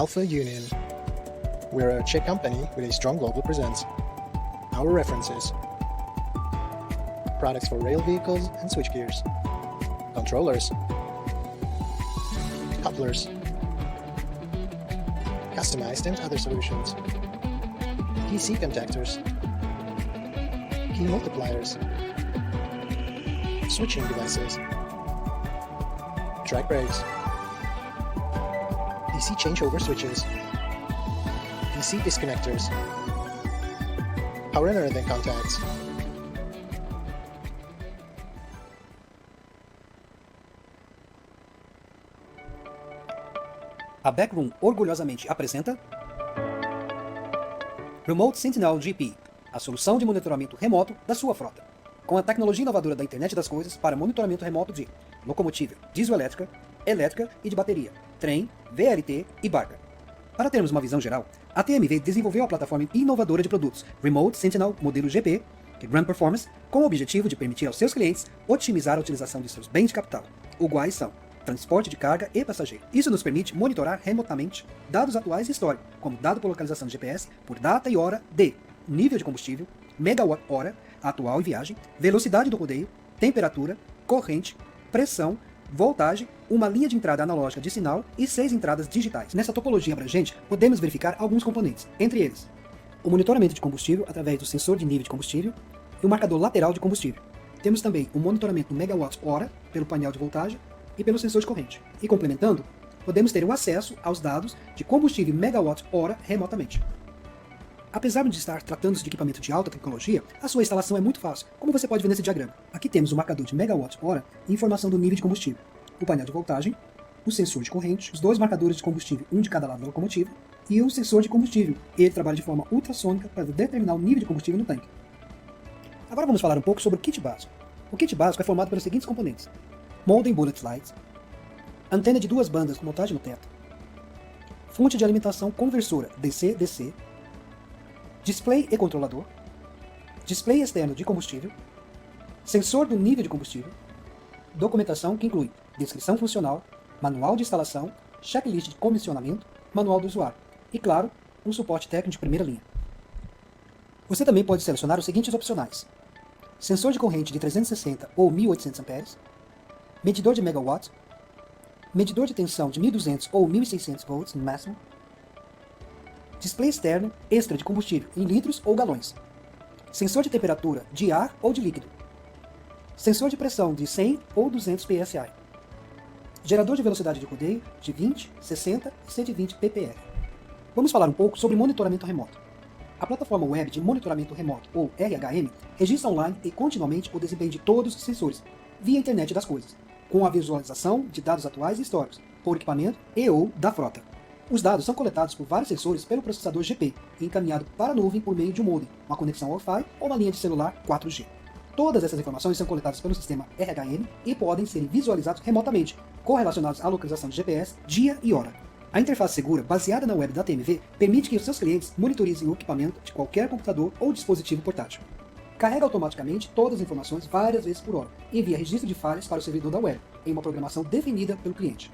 Alpha Union. We're a Czech company with a strong global presence. Our references: products for rail vehicles and switchgears, controllers, couplers, customized and other solutions, PC contactors, key multipliers, switching devices, track brakes, DC changeover switches, DC disconnectors, power and earthing contacts. A Backroom orgulhosamente apresenta Remote Sentinel GP, a solução de monitoramento remoto da sua frota, com a tecnologia inovadora da Internet das Coisas para monitoramento remoto de locomotiva dieselétrica, elétrica e de bateria, trem, VLT e barca. Para termos uma visão geral, a TMV desenvolveu a plataforma inovadora de produtos Remote Sentinel modelo GP, Ground Performance, com o objetivo de permitir aos seus clientes otimizar a utilização de seus bens de capital, os quais são transporte de carga e passageiro. Isso nos permite monitorar remotamente dados atuais e históricos, como dado por localização de GPS, por data e hora de nível de combustível, megawatt-hora atual e viagem, velocidade do rodeio, temperatura, corrente, pressão, voltagem, uma linha de entrada analógica de sinal e 6 entradas digitais. Nessa topologia abrangente, podemos verificar alguns componentes, entre eles o monitoramento de combustível através do sensor de nível de combustível e o marcador lateral de combustível. Temos também o monitoramento megawatt-hora pelo painel de voltagem e pelo sensor de corrente. E complementando, podemos ter o acesso aos dados de combustível megawatt-hora remotamente. Apesar de estar tratando-se de equipamento de alta tecnologia, a sua instalação é muito fácil, como você pode ver nesse diagrama. Aqui temos o marcador de megawatt-hora e informação do nível de combustível, o painel de voltagem, o sensor de corrente, os 2 marcadores de combustível, um de cada lado da locomotiva, e o sensor de combustível. Ele trabalha de forma ultrassônica para determinar o nível de combustível no tanque. Agora vamos falar um pouco sobre o kit básico. O kit básico é formado pelos seguintes componentes: Molding Bullet Lights, antena de 2 bandas com montagem no teto, fonte de alimentação conversora DC-DC, display e controlador, display externo de combustível, sensor do nível de combustível, documentação que inclui descrição funcional, manual de instalação, checklist de comissionamento, manual do usuário e, claro, um suporte técnico de primeira linha. Você também pode selecionar os seguintes opcionais: sensor de corrente de 360 ou 1800 amperes, medidor de megawatt, medidor de tensão de 1200 ou 1600 volts no máximo, display externo extra de combustível em litros ou galões, sensor de temperatura de ar ou de líquido, sensor de pressão de 100 ou 200 psi, gerador de velocidade de rodeio de 20, 60 e 120 ppr. Vamos falar um pouco sobre monitoramento remoto. A plataforma web de monitoramento remoto, ou RHM, registra online e continuamente o desempenho de todos os sensores, via Internet das Coisas, com a visualização de dados atuais e históricos, por equipamento e ou da frota. Os dados são coletados por vários sensores pelo processador GP e encaminhado para a nuvem por meio de um modem, uma conexão Wi-Fi ou uma linha de celular 4G. Todas essas informações são coletadas pelo sistema RHM e podem ser visualizados remotamente, correlacionados à localização de GPS, dia e hora. A interface segura, baseada na web da TMV, permite que os seus clientes monitorizem o equipamento de qualquer computador ou dispositivo portátil. Carrega automaticamente todas as informações várias vezes por hora e envia registro de falhas para o servidor da web, em uma programação definida pelo cliente.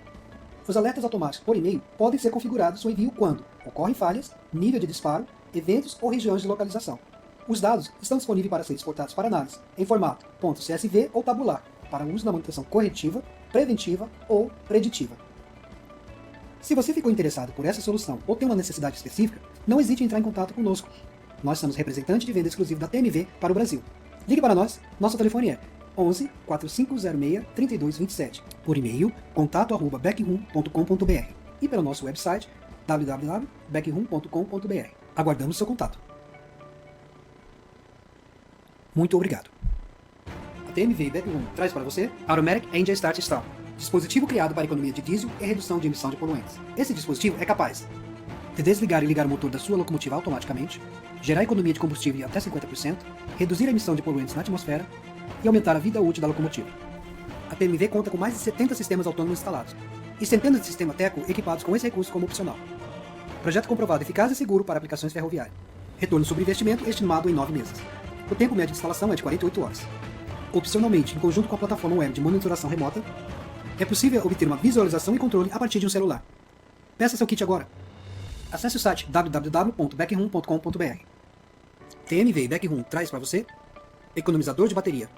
Os alertas automáticos por e-mail podem ser configurados o envio quando ocorrem falhas, nível de disparo, eventos ou regiões de localização. Os dados estão disponíveis para serem exportados para análise, em formato .csv ou tabular, para uso na manutenção corretiva, preventiva ou preditiva. Se você ficou interessado por essa solução ou tem uma necessidade específica, não hesite em entrar em contato conosco. Nós somos representante de venda exclusivo da TMV para o Brasil. Ligue para nós, nosso telefone é 11 4506 3227, por e-mail contato@backroom.com.br e pelo nosso website www.backroom.com.br. Aguardamos seu contato. Muito obrigado. A TMV Backroom traz para você Automatic Engine Start Stop, dispositivo criado para economia de diesel e redução de emissão de poluentes. Esse dispositivo é capaz de desligar e ligar o motor da sua locomotiva automaticamente, gerar economia de combustível em até 50%, reduzir a emissão de poluentes na atmosfera e aumentar a vida útil da locomotiva. A TMV conta com mais de 70 sistemas autônomos instalados e centenas de sistemas Teco equipados com esse recurso como opcional. Projeto comprovado eficaz e seguro para aplicações ferroviárias. Retorno sobre investimento estimado em 9 meses. O tempo médio de instalação é de 48 horas. Opcionalmente, em conjunto com a plataforma web de monitoração remota, é possível obter uma visualização e controle a partir de um celular. Peça seu kit agora! Acesse o site www.backroom.com.br. TMV e Backroom traz para você economizador de bateria.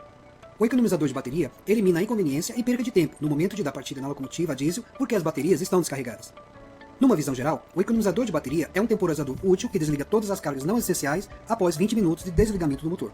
O economizador de bateria elimina a inconveniência e perda de tempo no momento de dar partida na locomotiva a diesel porque as baterias estão descarregadas. Numa visão geral, o economizador de bateria é um temporizador útil que desliga todas as cargas não essenciais após 20 minutos de desligamento do motor.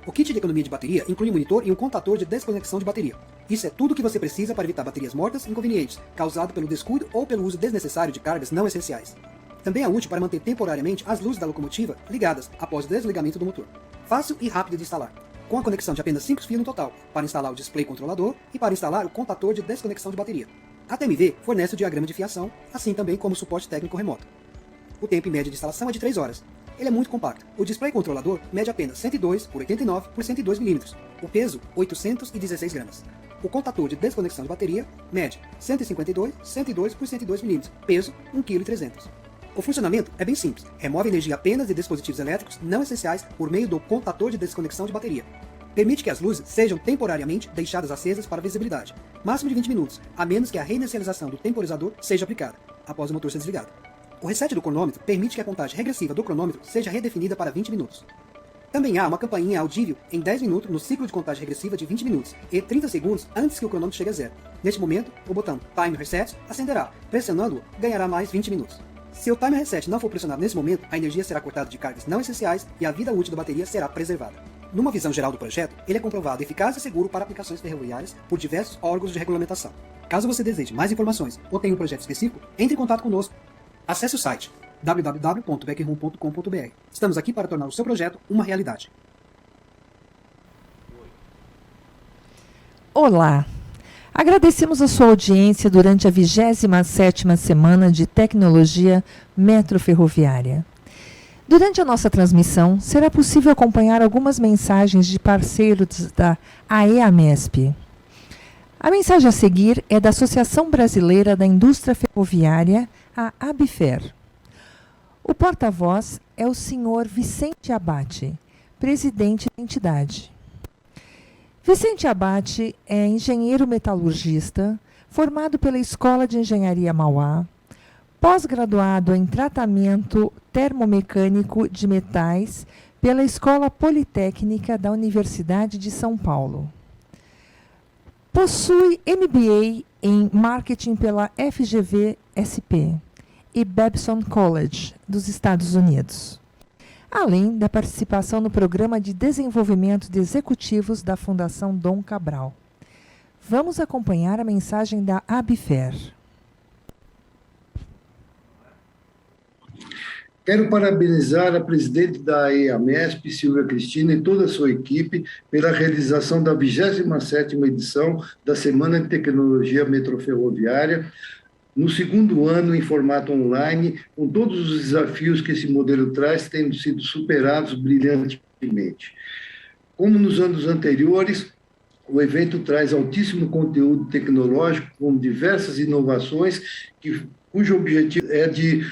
O kit de economia de bateria inclui um monitor e um contador de desconexão de bateria. Isso é tudo o que você precisa para evitar baterias mortas e inconvenientes, causado pelo descuido ou pelo uso desnecessário de cargas não essenciais. Também é útil para manter temporariamente as luzes da locomotiva ligadas após o desligamento do motor. Fácil e rápido de instalar, com a conexão de apenas 5 fios no total, para instalar o display controlador e para instalar o contador de desconexão de bateria. A TMV fornece o diagrama de fiação, assim também como o suporte técnico remoto. O tempo médio de instalação é de 3 horas. Ele é muito compacto. O display controlador mede apenas 102 por 89 por 102 mm. O peso, 816 gramas. O contador de desconexão de bateria mede 152 por 102 mm. Peso, 1,3 kg. O funcionamento é bem simples. Remove energia apenas de dispositivos elétricos não essenciais por meio do contador de desconexão de bateria. Permite que as luzes sejam temporariamente deixadas acesas para visibilidade, máximo de 20 minutos, a menos que a reinicialização do temporizador seja aplicada, após o motor ser desligado. O reset do cronômetro permite que a contagem regressiva do cronômetro seja redefinida para 20 minutos. Também há uma campainha audível em 10 minutos no ciclo de contagem regressiva de 20 minutos e 30 segundos antes que o cronômetro chegue a zero. Neste momento, o botão Time Reset acenderá. Pressionando-o, ganhará mais 20 minutos. Se o Time Reset não for pressionado nesse momento, a energia será cortada de cargas não essenciais e a vida útil da bateria será preservada. Numa visão geral do projeto, ele é comprovado eficaz e seguro para aplicações ferroviárias por diversos órgãos de regulamentação. Caso você deseje mais informações ou tenha um projeto específico, entre em contato conosco. Acesse o site www.backroom.com.br. Estamos aqui para tornar o seu projeto uma realidade. Olá! Agradecemos a sua audiência durante a 27ª Semana de Tecnologia Metroferroviária. Durante a nossa transmissão, será possível acompanhar algumas mensagens de parceiros da AEAMESP. A mensagem a seguir é da Associação Brasileira da Indústria Ferroviária, a ABFER. O porta-voz é o senhor Vicente Abate, presidente da entidade. Vicente Abate é engenheiro metalurgista, formado pela Escola de Engenharia Mauá, pós-graduado em tratamento termomecânico de metais pela Escola Politécnica da Universidade de São Paulo. Possui MBA em Marketing pela FGV-SP e Babson College, dos Estados Unidos, além da participação no Programa de Desenvolvimento de Executivos da Fundação Dom Cabral. Vamos acompanhar a mensagem da ABFER. Quero parabenizar a presidente da AEAMESP, Silvia Cristina, e toda a sua equipe pela realização da 27ª edição da Semana de Tecnologia Metroferroviária, no segundo ano em formato online, com todos os desafios que esse modelo traz tendo sido superados brilhantemente. Como nos anos anteriores, o evento traz altíssimo conteúdo tecnológico, com diversas inovações, cujo objetivo é de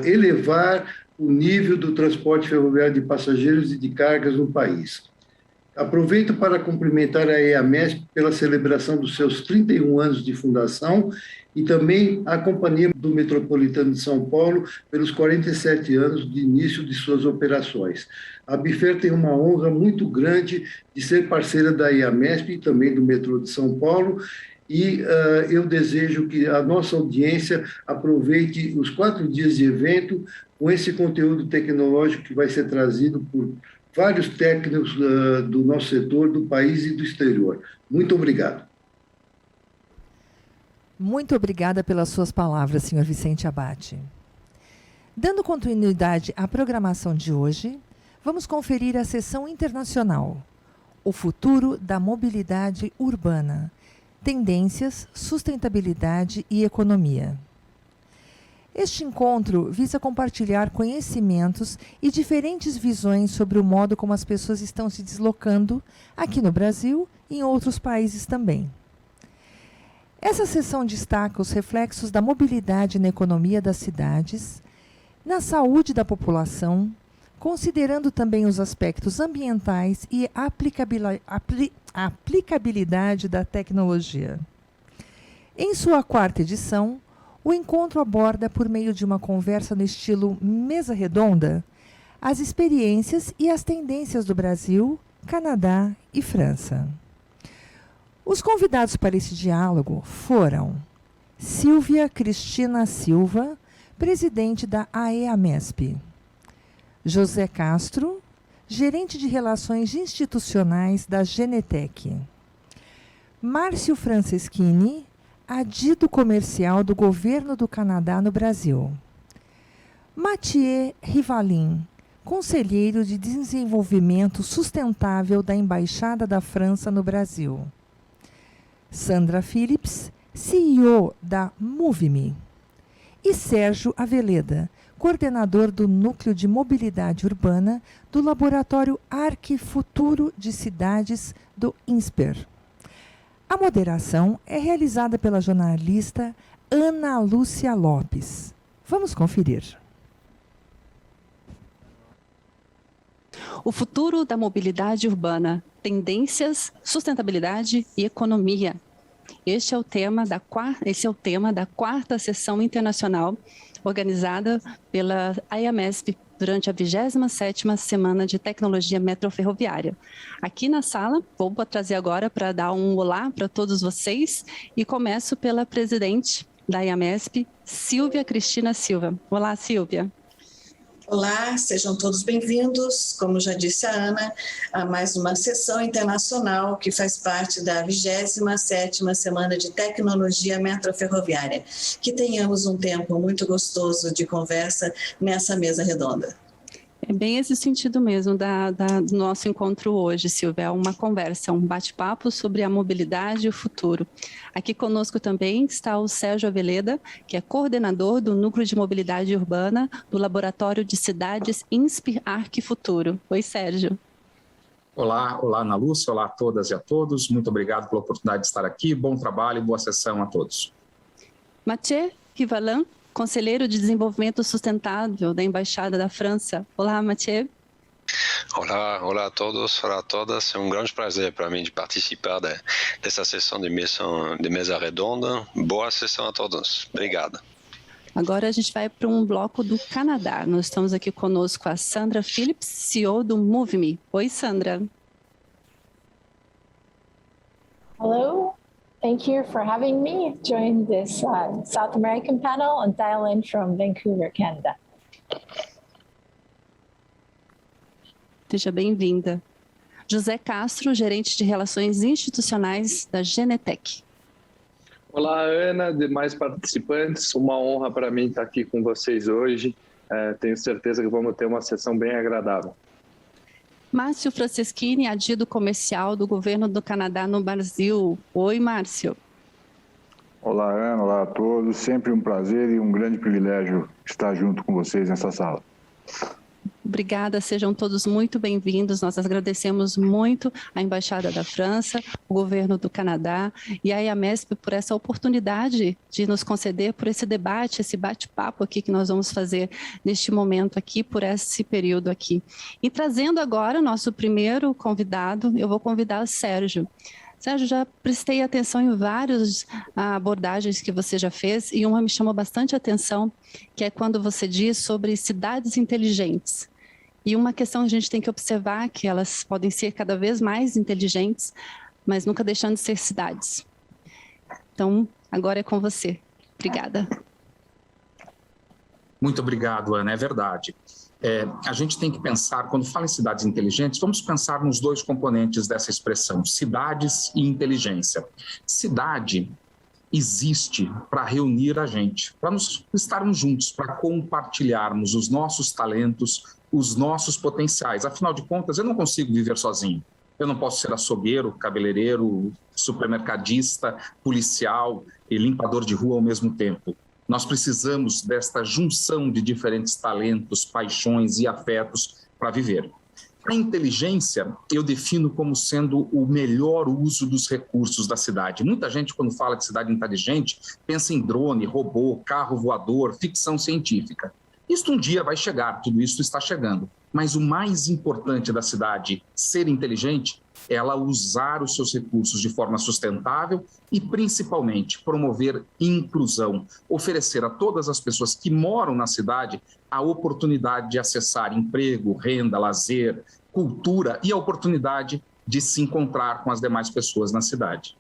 elevar o nível do transporte ferroviário de passageiros e de cargas no país. Aproveito para cumprimentar a EAMESP pela celebração dos seus 31 anos de fundação e também a Companhia do Metropolitano de São Paulo pelos 47 anos de início de suas operações. A ABFER tem uma honra muito grande de ser parceira da EAMESP e também do Metrô de São Paulo, e eu desejo que a nossa audiência aproveite os 4 dias de evento com esse conteúdo tecnológico que vai ser trazido por vários técnicos do nosso setor, do país e do exterior. Muito obrigado. Muito obrigada pelas suas palavras, senhor Vicente Abate. Dando continuidade à programação de hoje, vamos conferir a sessão internacional, O Futuro da Mobilidade Urbana, Tendências, Sustentabilidade e Economia. Este encontro visa compartilhar conhecimentos e diferentes visões sobre o modo como as pessoas estão se deslocando aqui no Brasil e em outros países também. Essa sessão destaca os reflexos da mobilidade na economia das cidades, na saúde da população, considerando também os aspectos ambientais e a aplicabilidade da tecnologia. Em sua 4ª edição, o encontro aborda, por meio de uma conversa no estilo mesa redonda, as experiências e as tendências do Brasil, Canadá e França. Os convidados para esse diálogo foram Silvia Cristina Silva, presidente da AEAMESP, José Castro, gerente de Relações Institucionais da Genetec, Márcio Franceschini, adido comercial do Governo do Canadá no Brasil, Mathieu Rivalin, conselheiro de Desenvolvimento Sustentável da Embaixada da França no Brasil, Sandra Phillips, CEO da MoveMe, e Sérgio Aveleda, coordenador do Núcleo de Mobilidade Urbana do Laboratório Arquifuturo de Cidades do INSPER. A moderação é realizada pela jornalista Ana Lúcia Lopes. Vamos conferir. O futuro da mobilidade urbana, tendências, sustentabilidade e economia. Esse é o tema da quarta sessão internacional organizada pela AEAMESP durante a 27ª Semana de Tecnologia Metroferroviária. Aqui na sala, vou trazer agora para dar um olá para todos vocês e começo pela presidente da AEAMESP, Silvia Cristina Silva. Olá, Silvia. Olá, sejam todos bem-vindos, como já disse a Ana, a mais uma sessão internacional que faz parte da 27ª Semana de Tecnologia Metroferroviária. Que tenhamos um tempo muito gostoso de conversa nessa mesa redonda. É bem esse sentido mesmo do nosso encontro hoje, Silvia, é uma conversa, um bate-papo sobre a mobilidade e o futuro. Aqui conosco também está o Sérgio Aveleda, que é coordenador do Núcleo de Mobilidade Urbana do Laboratório de Cidades INSPER Arquifuturo. Oi, Sérgio. Olá, Ana Lúcia, olá a todas e a todos, muito obrigado pela oportunidade de estar aqui, bom trabalho e boa sessão a todos. Mathieu Rivalin, conselheiro de Desenvolvimento Sustentável da Embaixada da França. Olá, Mathieu. Olá a todos, olá a todas. É um grande prazer para mim de participar dessa sessão de mesa redonda. Boa sessão a todos. Obrigado. Agora a gente vai para um bloco do Canadá. Nós estamos aqui conosco a Sandra Phillips, CEO do MoveMe. Oi, Sandra. Hello. Thank you for having me join this South American panel and dial in from Vancouver, Canada. Seja bem-vinda. José Castro, gerente de Relações Institucionais da Genetec. Olá, Ana, demais participantes. Uma honra para mim estar aqui com vocês hoje. Tenho certeza que vamos ter uma sessão bem agradável. Márcio Franceschini, adido comercial do Governo do Canadá no Brasil. Oi, Márcio. Olá, Ana, olá a todos. Sempre um prazer e um grande privilégio estar junto com vocês nessa sala. Obrigada, sejam todos muito bem-vindos. Nós agradecemos muito à Embaixada da França, o Governo do Canadá e a AEAMESP por essa oportunidade de nos conceder por esse debate, esse bate-papo aqui que nós vamos fazer neste momento aqui, por esse período aqui. E trazendo agora o nosso primeiro convidado, eu vou convidar o Sérgio. Sérgio, já prestei atenção em várias abordagens que você já fez e uma me chamou bastante atenção, que é quando você diz sobre cidades inteligentes. E uma questão que a gente tem que observar que elas podem ser cada vez mais inteligentes, mas nunca deixando de ser cidades. Então, agora é com você. Obrigada. Muito obrigado, Ana, é verdade. A gente tem que pensar, quando fala em cidades inteligentes, vamos pensar nos dois componentes dessa expressão, cidades e inteligência. Cidade existe para reunir a gente, para nós estarmos juntos, para compartilharmos os nossos talentos, os nossos potenciais. Afinal de contas, eu não consigo viver sozinho. Eu não posso ser açougueiro, cabeleireiro, supermercadista, policial e limpador de rua ao mesmo tempo. Nós precisamos desta junção de diferentes talentos, paixões e afetos para viver. A inteligência eu defino como sendo o melhor uso dos recursos da cidade. Muita gente, quando fala de cidade inteligente, pensa em drone, robô, carro voador, ficção científica. Isso um dia vai chegar, tudo isso está chegando. Mas o mais importante da cidade ser inteligente ela usar os seus recursos de forma sustentável e, principalmente, promover inclusão, oferecer a todas as pessoas que moram na cidade a oportunidade de acessar emprego, renda, lazer, cultura e a oportunidade de se encontrar com as demais pessoas na cidade.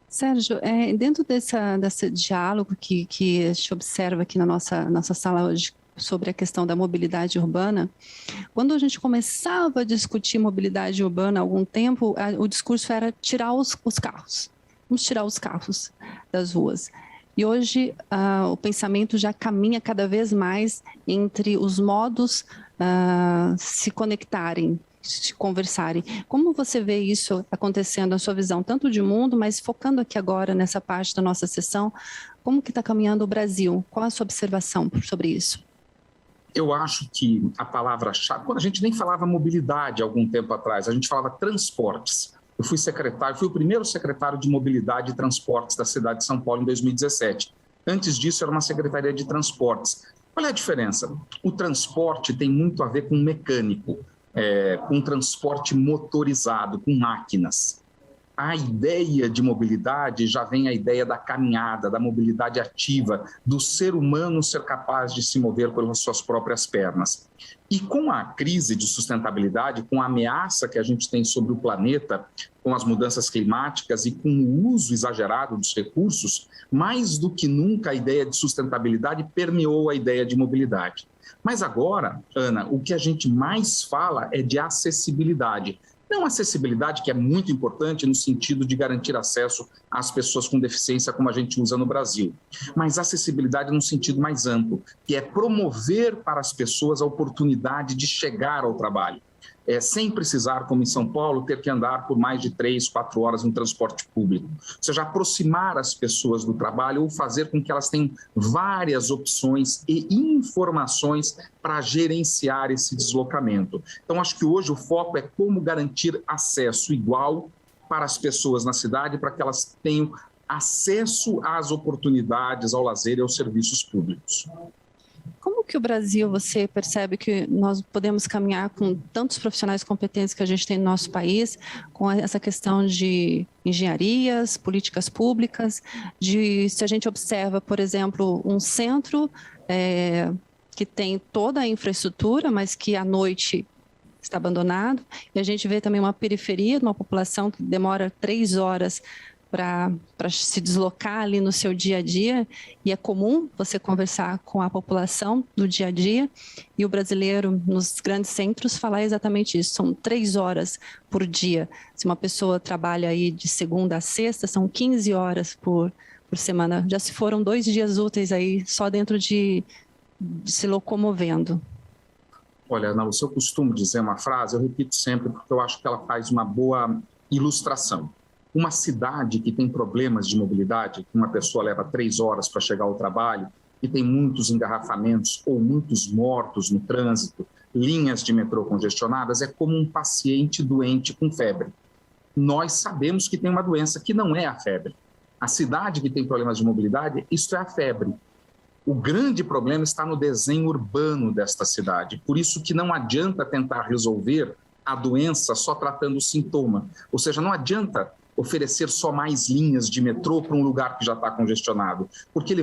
Sérgio, dentro desse diálogo que a gente observa aqui na nossa sala hoje sobre a questão da mobilidade urbana, quando a gente começava a discutir mobilidade urbana há algum tempo, o discurso era tirar os carros. Vamos tirar os carros das ruas. E hoje o pensamento já caminha cada vez mais entre os modos se conectarem, se conversarem. Como você vê isso acontecendo na sua visão, tanto de mundo, mas focando aqui agora nessa parte da nossa sessão, como que está caminhando o Brasil? Qual a sua observação sobre isso? Eu acho que a palavra-chave, quando a gente nem falava mobilidade há algum tempo atrás, a gente falava transportes. Eu fui o primeiro secretário de mobilidade e transportes da cidade de São Paulo em 2017. Antes disso, era uma secretaria de transportes. Qual é a diferença? O transporte tem muito a ver com mecânico, com transporte motorizado, com máquinas. A ideia de mobilidade já vem a ideia da caminhada, da mobilidade ativa, do ser humano ser capaz de se mover pelas suas próprias pernas. E com a crise de sustentabilidade, com a ameaça que a gente tem sobre o planeta, com as mudanças climáticas e com o uso exagerado dos recursos, mais do que nunca a ideia de sustentabilidade permeou a ideia de mobilidade. Mas agora, Ana, o que a gente mais fala é de acessibilidade. Não acessibilidade, que é muito importante no sentido de garantir acesso às pessoas com deficiência, como a gente usa no Brasil, mas acessibilidade num sentido mais amplo, que é promover para as pessoas a oportunidade de chegar ao trabalho, sem precisar, como em São Paulo, ter que andar por mais de 3, 4 horas no transporte público. Ou seja, aproximar as pessoas do trabalho ou fazer com que elas tenham várias opções e informações para gerenciar esse deslocamento. Então, acho que hoje o foco é como garantir acesso igual para as pessoas na cidade, para que elas tenham acesso às oportunidades, ao lazer e aos serviços públicos. Como que o Brasil, você percebe que nós podemos caminhar com tantos profissionais competentes que a gente tem no nosso país, com essa questão de engenharias, políticas públicas, se a gente observa, por exemplo, um centro que tem toda a infraestrutura, mas que à noite está abandonado, e a gente vê também uma periferia, uma população que demora 3 horas para se deslocar ali no seu dia a dia, e é comum você conversar com a população do dia a dia, e o brasileiro nos grandes centros falar exatamente isso, são 3 horas por dia. Se uma pessoa trabalha aí de segunda a sexta, são 15 horas por semana, já se foram 2 dias úteis aí só dentro de se locomovendo. Olha, Ana, se eu costumo dizer uma frase, eu repito sempre porque eu acho que ela faz uma boa ilustração. Uma cidade que tem problemas de mobilidade, que uma pessoa leva 3 horas para chegar ao trabalho, e tem muitos engarrafamentos ou muitos mortos no trânsito, linhas de metrô congestionadas, é como um paciente doente com febre. Nós sabemos que tem uma doença que não é a febre. A cidade que tem problemas de mobilidade, isso é a febre. O grande problema está no desenho urbano desta cidade. Por isso que não adianta tentar resolver a doença só tratando o sintoma. Ou seja, não adianta oferecer só mais linhas de metrô para um lugar que já está congestionado, porque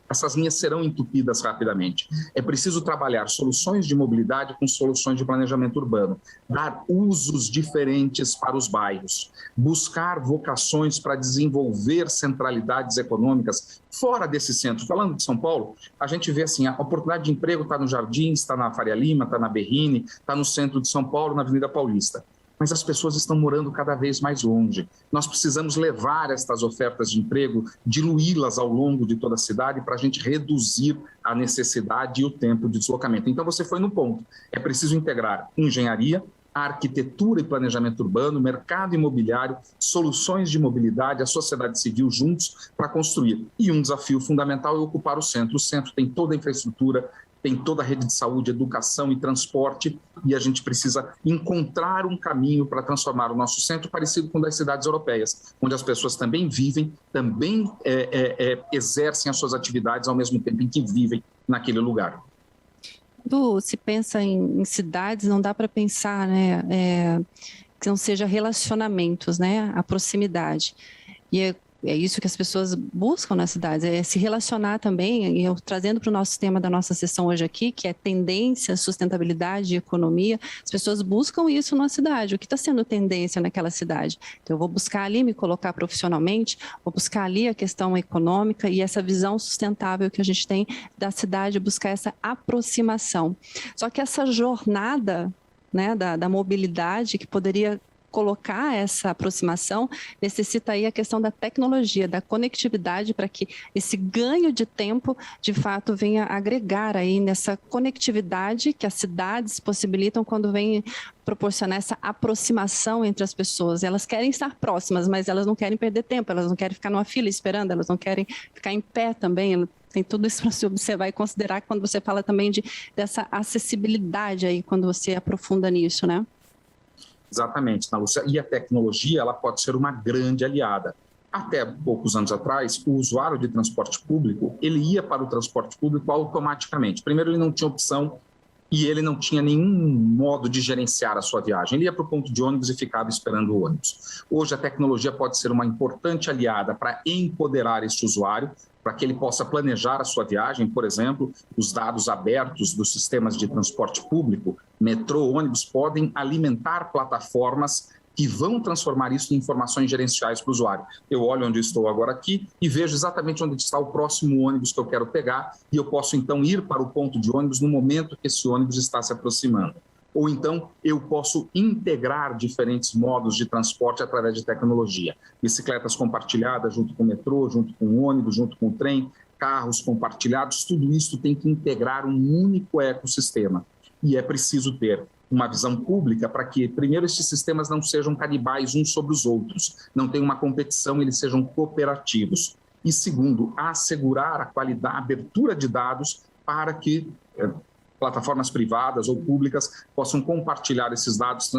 essas linhas serão entupidas rapidamente. É preciso trabalhar soluções de mobilidade com soluções de planejamento urbano, dar usos diferentes para os bairros, buscar vocações para desenvolver centralidades econômicas fora desse centro. Falando de São Paulo, a gente vê assim, a oportunidade de emprego está no Jardins, está na Faria Lima, está na Berrini, está no centro de São Paulo, na Avenida Paulista. Mas as pessoas estão morando cada vez mais longe. Nós precisamos levar estas ofertas de emprego, diluí-las ao longo de toda a cidade para a gente reduzir a necessidade e o tempo de deslocamento. Então, você foi no ponto. É preciso integrar engenharia, arquitetura e planejamento urbano, mercado imobiliário, soluções de mobilidade, a sociedade civil juntos para construir. E um desafio fundamental é ocupar o centro. O centro tem toda a infraestrutura, tem toda a rede de saúde, educação e transporte, e a gente precisa encontrar um caminho para transformar o nosso centro parecido com o das cidades europeias, onde as pessoas também vivem, também exercem as suas atividades ao mesmo tempo em que vivem naquele lugar. Quando se pensa em cidades, não dá para pensar, né, que não seja relacionamentos, né, a proximidade. E é isso que as pessoas buscam nas cidades, é se relacionar também, e eu trazendo para o nosso tema da nossa sessão hoje aqui, que é tendência, sustentabilidade e economia, as pessoas buscam isso na cidade, o que está sendo tendência naquela cidade. Então, eu vou buscar ali me colocar profissionalmente, vou buscar ali a questão econômica e essa visão sustentável que a gente tem da cidade, buscar essa aproximação. Só que essa jornada, né, da mobilidade que poderia colocar essa aproximação, necessita aí a questão da tecnologia, da conectividade, para que esse ganho de tempo, de fato, venha agregar aí nessa conectividade que as cidades possibilitam quando vem proporcionar essa aproximação entre as pessoas. Elas querem estar próximas, mas elas não querem perder tempo, elas não querem ficar numa fila esperando, elas não querem ficar em pé também. Tem tudo isso para se observar e considerar quando você fala também dessa acessibilidade aí, quando você aprofunda nisso, né? Exatamente, Ana Lúcia. E a tecnologia, ela pode ser uma grande aliada. Até poucos anos atrás, o usuário de transporte público, ele ia para o transporte público automaticamente. Primeiro, ele não tinha opção e ele não tinha nenhum modo de gerenciar a sua viagem. Ele ia para o ponto de ônibus e ficava esperando o ônibus. Hoje, a tecnologia pode ser uma importante aliada para empoderar este usuário, para que ele possa planejar a sua viagem. Por exemplo, os dados abertos dos sistemas de transporte público, metrô, ônibus, podem alimentar plataformas que vão transformar isso em informações gerenciais para o usuário. Eu olho onde estou agora aqui e vejo exatamente onde está o próximo ônibus que eu quero pegar e eu posso, então, ir para o ponto de ônibus no momento que esse ônibus está se aproximando. Ou então eu posso integrar diferentes modos de transporte através de tecnologia. Bicicletas compartilhadas junto com o metrô, junto com o ônibus, junto com o trem, carros compartilhados, tudo isso tem que integrar um único ecossistema. E é preciso ter uma visão pública para que, primeiro, esses sistemas não sejam canibais uns sobre os outros, não tenham uma competição, eles sejam cooperativos. E, segundo, assegurar a qualidade, a abertura de dados para que plataformas privadas ou públicas possam compartilhar esses dados,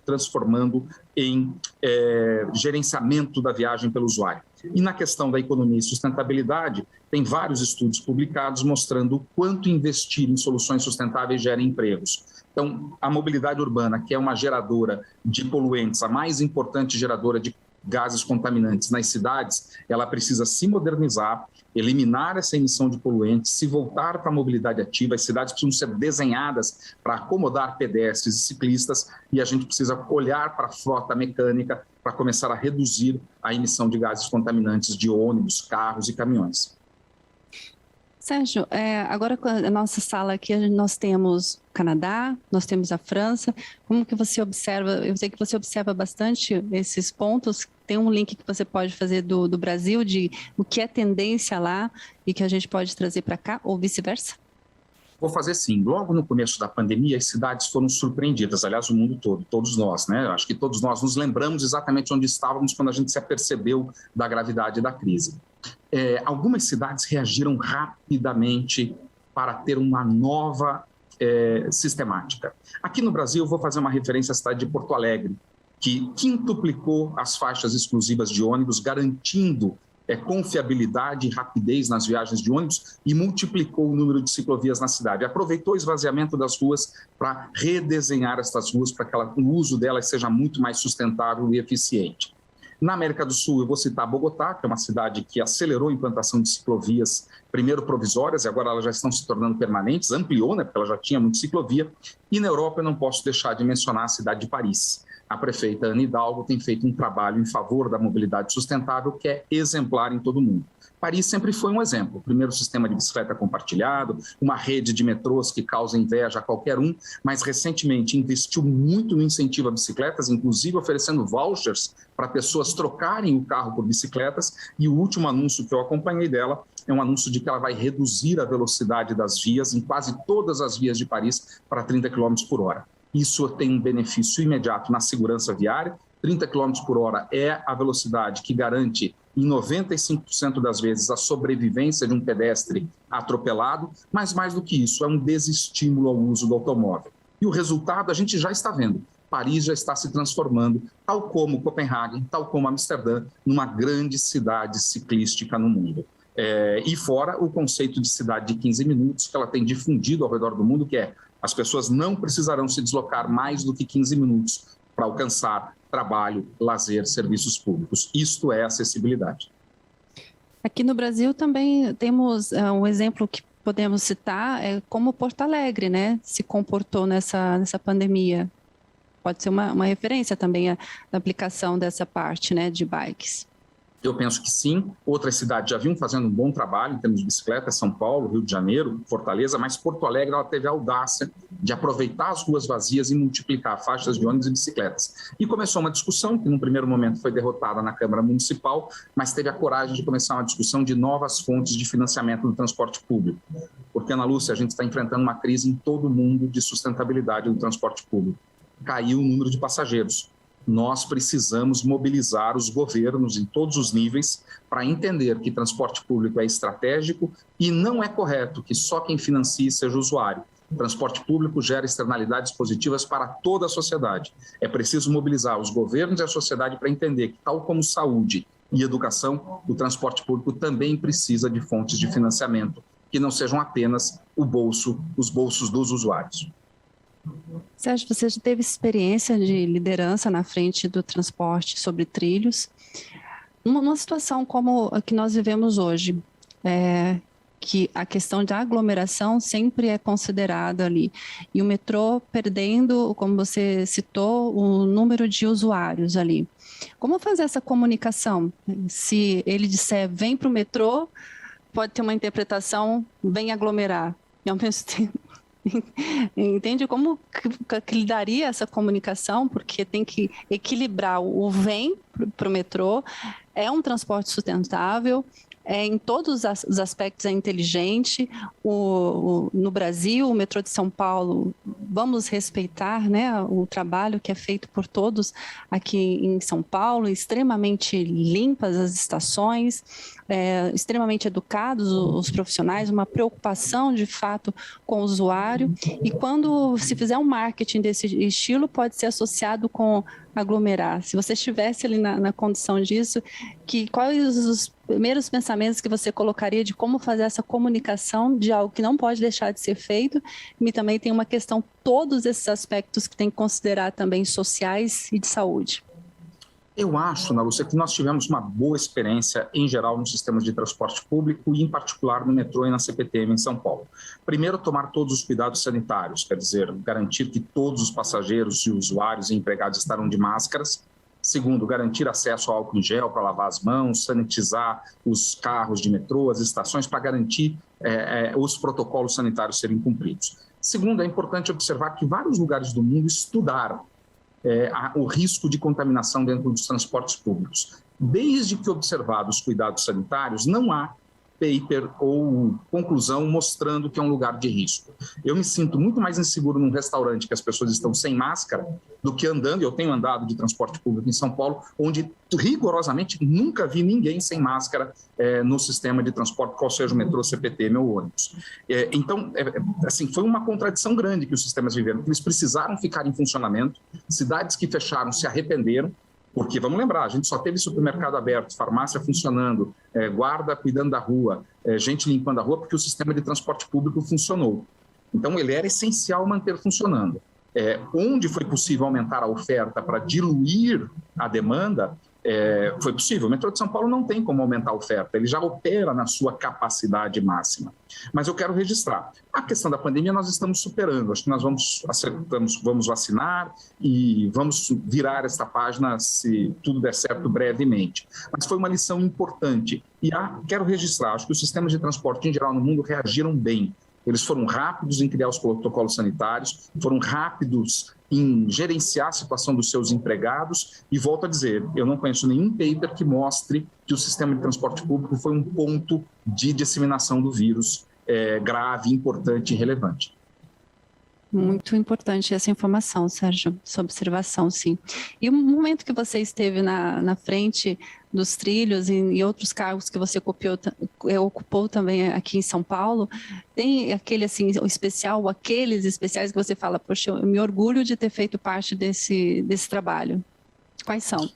transformando em gerenciamento da viagem pelo usuário. E na questão da economia e sustentabilidade, tem vários estudos publicados mostrando o quanto investir em soluções sustentáveis gera empregos. Então, a mobilidade urbana, que é uma geradora de poluentes, a mais importante geradora de gases contaminantes nas cidades, ela precisa se modernizar, eliminar essa emissão de poluentes, se voltar para a mobilidade ativa. As cidades precisam ser desenhadas para acomodar pedestres e ciclistas e a gente precisa olhar para a frota mecânica para começar a reduzir a emissão de gases contaminantes de ônibus, carros e caminhões. Sérgio, agora com a nossa sala aqui, nós temos o Canadá, nós temos a França. Como que você observa? Eu sei que você observa bastante esses pontos. Tem um link que você pode fazer do Brasil, de o que é tendência lá e que a gente pode trazer para cá, ou vice-versa? Vou fazer sim. Logo no começo da pandemia, as cidades foram surpreendidas, aliás, o mundo todo, todos nós, né? Acho que todos nós nos lembramos exatamente onde estávamos quando a gente se apercebeu da gravidade da crise. Algumas cidades reagiram rapidamente para ter uma nova sistemática. Aqui no Brasil, eu vou fazer uma referência à cidade de Porto Alegre, que quintuplicou as faixas exclusivas de ônibus, garantindo confiabilidade e rapidez nas viagens de ônibus e multiplicou o número de ciclovias na cidade. Aproveitou o esvaziamento das ruas para redesenhar essas ruas para que o uso delas seja muito mais sustentável e eficiente. Na América do Sul, eu vou citar Bogotá, que é uma cidade que acelerou a implantação de ciclovias, primeiro provisórias, e agora elas já estão se tornando permanentes, ampliou, né, porque ela já tinha muita ciclovia. E na Europa, eu não posso deixar de mencionar a cidade de Paris. A prefeita Anne Hidalgo tem feito um trabalho em favor da mobilidade sustentável que é exemplar em todo o mundo. Paris sempre foi um exemplo. Primeiro, sistema de bicicleta compartilhado, uma rede de metrôs que causa inveja a qualquer um, mas recentemente investiu muito no incentivo a bicicletas, inclusive oferecendo vouchers para pessoas trocarem o carro por bicicletas. E o último anúncio que eu acompanhei dela é um anúncio de que ela vai reduzir a velocidade das vias em quase todas as vias de Paris para 30 km por hora. Isso tem um benefício imediato na segurança viária. 30 km por hora é a velocidade que garante, em 95% das vezes, a sobrevivência de um pedestre atropelado, mas mais do que isso, é um desestímulo ao uso do automóvel. E o resultado a gente já está vendo. Paris já está se transformando, tal como Copenhague, tal como Amsterdã, numa grande cidade ciclística no mundo. E fora o conceito de cidade de 15 minutos, que ela tem difundido ao redor do mundo, que é as pessoas não precisarão se deslocar mais do que 15 minutos para alcançar trabalho, lazer, serviços públicos. Isto é acessibilidade. Aqui no Brasil também temos um exemplo que podemos citar, como Porto Alegre, né, se comportou nessa pandemia. Pode ser uma referência também à aplicação dessa parte, né, de bikes. Eu penso que sim. Outras cidades já vinham fazendo um bom trabalho em termos de bicicleta, São Paulo, Rio de Janeiro, Fortaleza, mas Porto Alegre ela teve a audácia de aproveitar as ruas vazias e multiplicar faixas de ônibus e bicicletas. E começou uma discussão que, num primeiro momento, foi derrotada na Câmara Municipal, mas teve a coragem de começar uma discussão de novas fontes de financiamento do transporte público. Porque, Ana Lúcia, a gente está enfrentando uma crise em todo o mundo de sustentabilidade do transporte público. Caiu o número de passageiros. Nós precisamos mobilizar os governos em todos os níveis para entender que transporte público é estratégico e não é correto que só quem financie seja o usuário. O transporte público gera externalidades positivas para toda a sociedade. É preciso mobilizar os governos e a sociedade para entender que, tal como saúde e educação, o transporte público também precisa de fontes de financiamento, que não sejam apenas os bolsos dos usuários. Sérgio, você já teve experiência de liderança na frente do transporte sobre trilhos. Numa situação como a que nós vivemos hoje, que a questão da aglomeração sempre é considerada ali, e o metrô perdendo, como você citou, o número de usuários ali. Como fazer essa comunicação? Se ele disser, vem para o metrô, pode ter uma interpretação, vem aglomerar. E ao mesmo tempo, entende como que lidaria essa comunicação, porque tem que equilibrar o vem para o metrô, é um transporte sustentável, em todos os aspectos é inteligente. No Brasil, o metrô de São Paulo, vamos respeitar, né, o trabalho que é feito por todos aqui em São Paulo, extremamente limpas as estações, extremamente educados os profissionais, uma preocupação de fato com o usuário, e quando se fizer um marketing desse estilo, pode ser associado com aglomerar. Se você estivesse ali na condição disso, quais os primeiros pensamentos que você colocaria de como fazer essa comunicação de algo que não pode deixar de ser feito, e também tem uma questão, todos esses aspectos que tem que considerar também sociais e de saúde? Eu acho, Ana Lúcia, que nós tivemos uma boa experiência em geral nos sistemas de transporte público e em particular no metrô e na CPTM em São Paulo. Primeiro, tomar todos os cuidados sanitários, quer dizer, garantir que todos os passageiros e usuários e empregados estarão de máscaras. Segundo, garantir acesso ao álcool em gel para lavar as mãos, sanitizar os carros de metrô, as estações, para garantir os protocolos sanitários serem cumpridos. Segundo, é importante observar que vários lugares do mundo estudaram o risco de contaminação dentro dos transportes públicos. Desde que observados os cuidados sanitários, não há paper ou conclusão mostrando que é um lugar de risco. Eu me sinto muito mais inseguro num restaurante que as pessoas estão sem máscara do que andando, eu tenho andado de transporte público em São Paulo, onde rigorosamente nunca vi ninguém sem máscara no sistema de transporte, qual seja o metrô, CPTM ou ônibus. Então, assim, foi uma contradição grande que os sistemas viveram, que eles precisaram ficar em funcionamento, cidades que fecharam se arrependeram, porque, vamos lembrar, a gente só teve supermercado aberto, farmácia funcionando, guarda cuidando da rua, gente limpando a rua, porque o sistema de transporte público funcionou. Então, ele era essencial manter funcionando. Onde foi possível aumentar a oferta para diluir a demanda, foi possível. O metrô de São Paulo não tem como aumentar a oferta, ele já opera na sua capacidade máxima. Mas eu quero registrar, a questão da pandemia nós estamos superando, acho que nós vamos vacinar e vamos virar esta página, se tudo der certo, brevemente. Mas foi uma lição importante e quero registrar, acho que os sistemas de transporte em geral no mundo reagiram bem. Eles foram rápidos em criar os protocolos sanitários, foram rápidos em gerenciar a situação dos seus empregados e, volto a dizer, eu não conheço nenhum paper que mostre que o sistema de transporte público foi um ponto de disseminação do vírus grave, importante e relevante. Muito importante essa informação, Sérgio, essa observação, sim. E o momento que você esteve na frente dos trilhos e outros cargos que você ocupou também aqui em São Paulo, tem aquele assim, especial, aqueles especiais que você fala, poxa, eu me orgulho de ter feito parte desse trabalho. Quais são?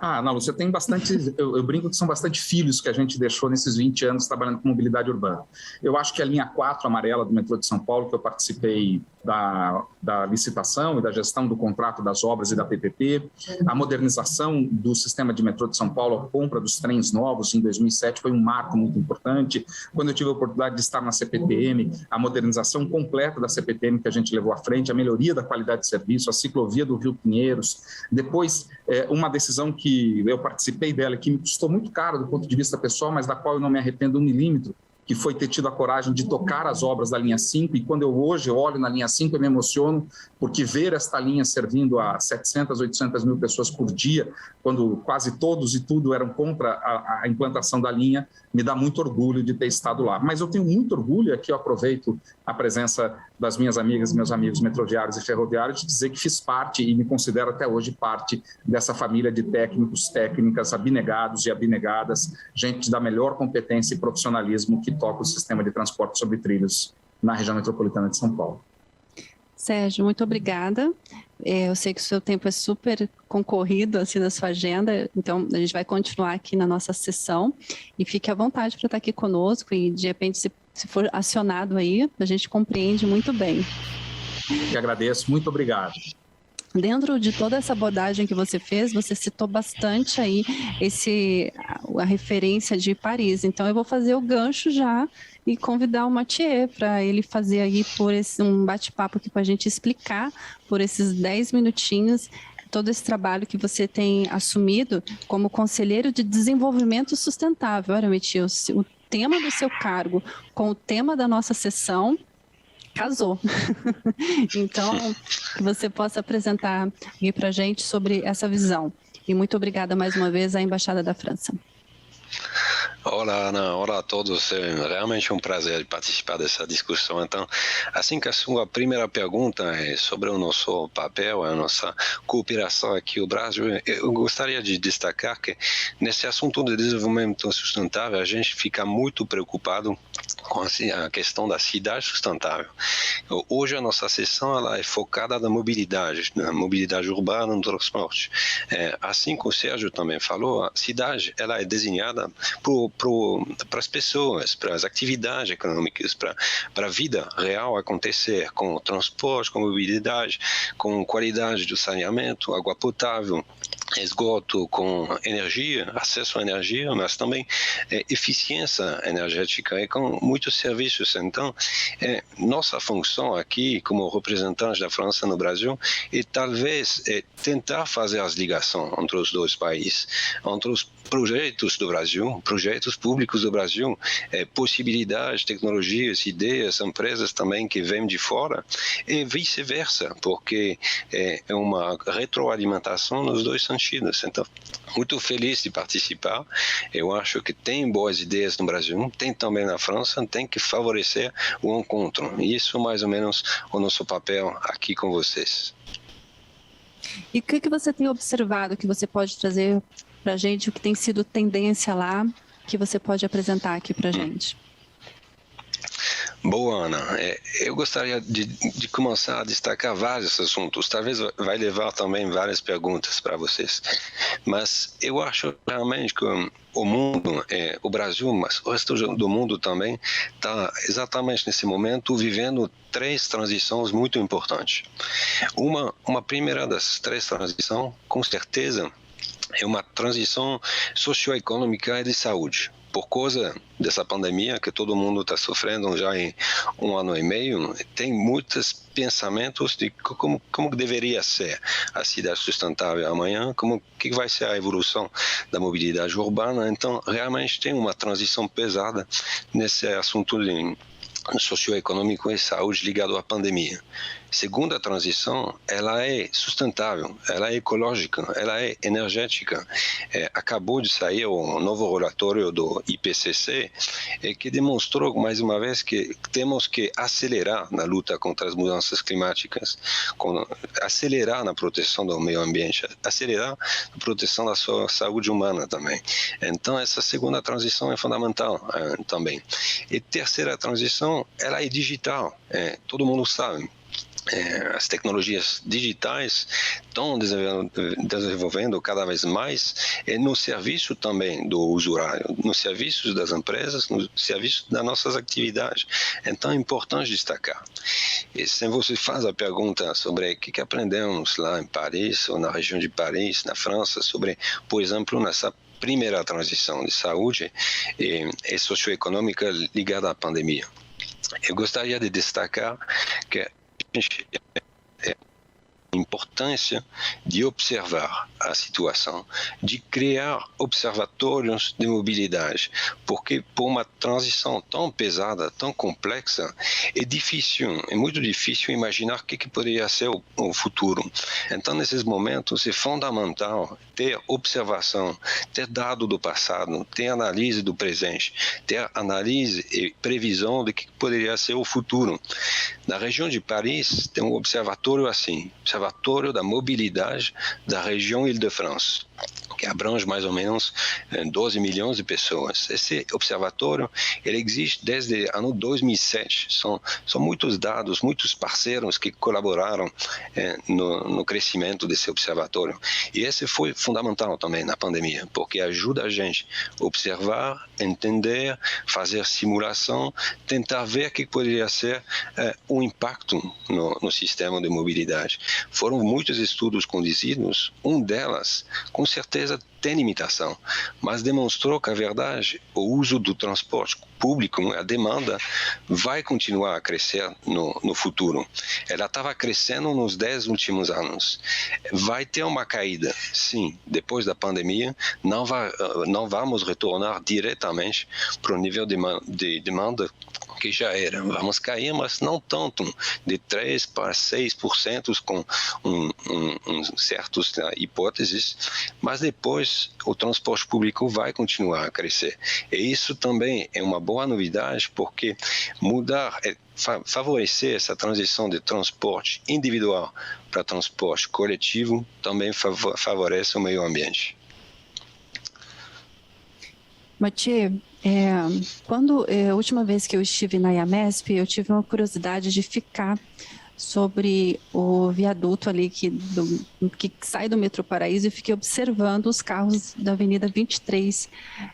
Não, você tem bastante, eu brinco que são bastante filhos que a gente deixou nesses 20 anos trabalhando com mobilidade urbana. Eu acho que a linha 4 amarela do metrô de São Paulo, que eu participei da licitação e da gestão do contrato das obras e da PPP, a modernização do sistema de metrô de São Paulo, a compra dos trens novos em 2007 foi um marco muito importante. Quando eu tive a oportunidade de estar na CPTM, a modernização completa da CPTM que a gente levou à frente, a melhoria da qualidade de serviço, a ciclovia do Rio Pinheiros. Depois, uma decisão que eu participei dela, que me custou muito caro do ponto de vista pessoal, mas da qual eu não me arrependo um milímetro, que foi ter tido a coragem de tocar as obras da linha 5, e quando eu hoje olho na linha 5 eu me emociono, porque ver esta linha servindo a 700, 800 mil pessoas por dia, quando quase todos e tudo eram contra a implantação da linha, me dá muito orgulho de ter estado lá. Mas eu tenho muito orgulho, aqui eu aproveito a presença das minhas amigas e meus amigos metroviários e ferroviários, de dizer que fiz parte e me considero até hoje parte dessa família de técnicos, técnicas, abnegados e abnegadas, gente da melhor competência e profissionalismo que toca o sistema de transporte sobre trilhos na região metropolitana de São Paulo. Sérgio, muito obrigada. Eu sei que o seu tempo é super concorrido assim na sua agenda, então a gente vai continuar aqui na nossa sessão e fique à vontade para estar aqui conosco e de repente se for acionado aí, a gente compreende muito bem. Eu agradeço, muito obrigado. Dentro de toda essa abordagem que você fez, você citou bastante aí a referência de Paris. Então, eu vou fazer o gancho já e convidar o Mathieu para ele fazer aí um bate-papo aqui com a gente, explicar por esses 10 minutinhos todo esse trabalho que você tem assumido como conselheiro de desenvolvimento sustentável. Olha, Mathieu, o tema do seu cargo com o tema da nossa sessão casou. Então, que você possa apresentar aqui para a gente sobre essa visão. E muito obrigada mais uma vez à Embaixada da França. Olá, Ana. Olá a todos. É realmente um prazer participar dessa discussão. Então, assim que a sua primeira pergunta é sobre o nosso papel, a nossa cooperação aqui no Brasil, eu gostaria de destacar que nesse assunto de desenvolvimento sustentável, a gente fica muito preocupado com a questão da cidade sustentável. Hoje a nossa sessão ela é focada na mobilidade urbana, no transporte. Assim como o Sérgio também falou, a cidade ela é desenhada para as pessoas, para as atividades econômicas, para a vida real acontecer, com transporte, com mobilidade, com qualidade do saneamento, água potável, esgoto, com energia, acesso à energia, mas também eficiência energética e com muitos serviços. Então, nossa função aqui, como representante da França no Brasil, é talvez tentar fazer as ligações entre os dois países, entre os projetos do Brasil, projetos públicos do Brasil, possibilidades, tecnologias, ideias, empresas também que vêm de fora e vice-versa, porque é uma retroalimentação nos dois sentidos. Então, muito feliz de participar. Eu acho que tem boas ideias no Brasil, tem também na França, tem que favorecer o encontro. E isso mais ou menos o nosso papel aqui com vocês. E o que você tem observado que você pode trazer para a gente, o que tem sido tendência lá, que você pode apresentar aqui para a gente? Boa, Ana. Eu gostaria de começar a destacar vários assuntos. Talvez vai levar também várias perguntas para vocês. Mas eu acho realmente que o mundo, o Brasil, mas o resto do mundo também, está exatamente nesse momento vivendo 3 transições muito importantes. Uma primeira das 3 transições, com certeza, é uma transição socioeconômica e de saúde. Por causa dessa pandemia que todo mundo está sofrendo já em 1 ano e meio, tem muitos pensamentos de como deveria ser a cidade sustentável amanhã, que vai ser a evolução da mobilidade urbana. Então, realmente tem uma transição pesada nesse assunto socioeconômico e saúde ligado à pandemia. Segunda transição, ela é sustentável, ela é ecológica, ela é energética. Acabou de sair o novo relatório do IPCC que demonstrou mais uma vez que temos que acelerar na luta contra as mudanças climáticas, acelerar na proteção do meio ambiente, acelerar na proteção da sua saúde humana também. Então essa segunda transição é fundamental também. E terceira transição, ela é digital, todo mundo sabe. as tecnologias digitais estão desenvolvendo cada vez mais no serviço também do usuário, no serviço das empresas, no serviço das nossas atividades. Então é importante destacar. E se você faz a pergunta sobre o que aprendemos lá em Paris, ou na região de Paris, na França, sobre, por exemplo, nessa primeira transição de saúde e socioeconômica ligada à pandemia. Eu gostaria de destacar que a importância de observar a situação, de criar observatórios de mobilidade, porque por uma transição tão pesada, tão complexa, é muito difícil imaginar o que poderia ser o futuro. Então, nesses momentos, é fundamental ter observação, ter dado do passado, ter análise do presente, ter análise e previsão de que poderia ser o futuro. Na região de Paris, tem um observatório assim, Observatório da Mobilidade da região Île-de-France, que abrange mais ou menos 12 milhões de pessoas. Esse observatório, ele existe desde o ano 2007. São muitos dados, muitos parceiros que colaboraram no crescimento desse observatório. E esse foi fundamental também na pandemia, porque ajuda a gente a observar, entender, fazer simulação, tentar ver o que poderia ser o impacto no sistema de mobilidade. Foram muitos estudos conduzidos, um delas, com certeza, tem limitação, mas demonstrou que, a verdade, o uso do transporte público, a demanda, vai continuar a crescer no futuro. Ela estava crescendo nos 10 últimos anos. Vai ter uma caída, sim, depois da pandemia, não vamos retornar diretamente para o nível de demanda que já era. Vamos cair, mas não tanto, de 3% para 6% com certas hipóteses, mas depois o transporte público vai continuar a crescer. E isso também é uma boa novidade, porque favorecer essa transição de transporte individual para transporte coletivo também favorece o meio ambiente. Mathieu, a última vez que eu estive na IAMESP, eu tive uma curiosidade de ficar sobre o viaduto ali que sai do metrô Paraíso, e fiquei observando os carros da Avenida 23,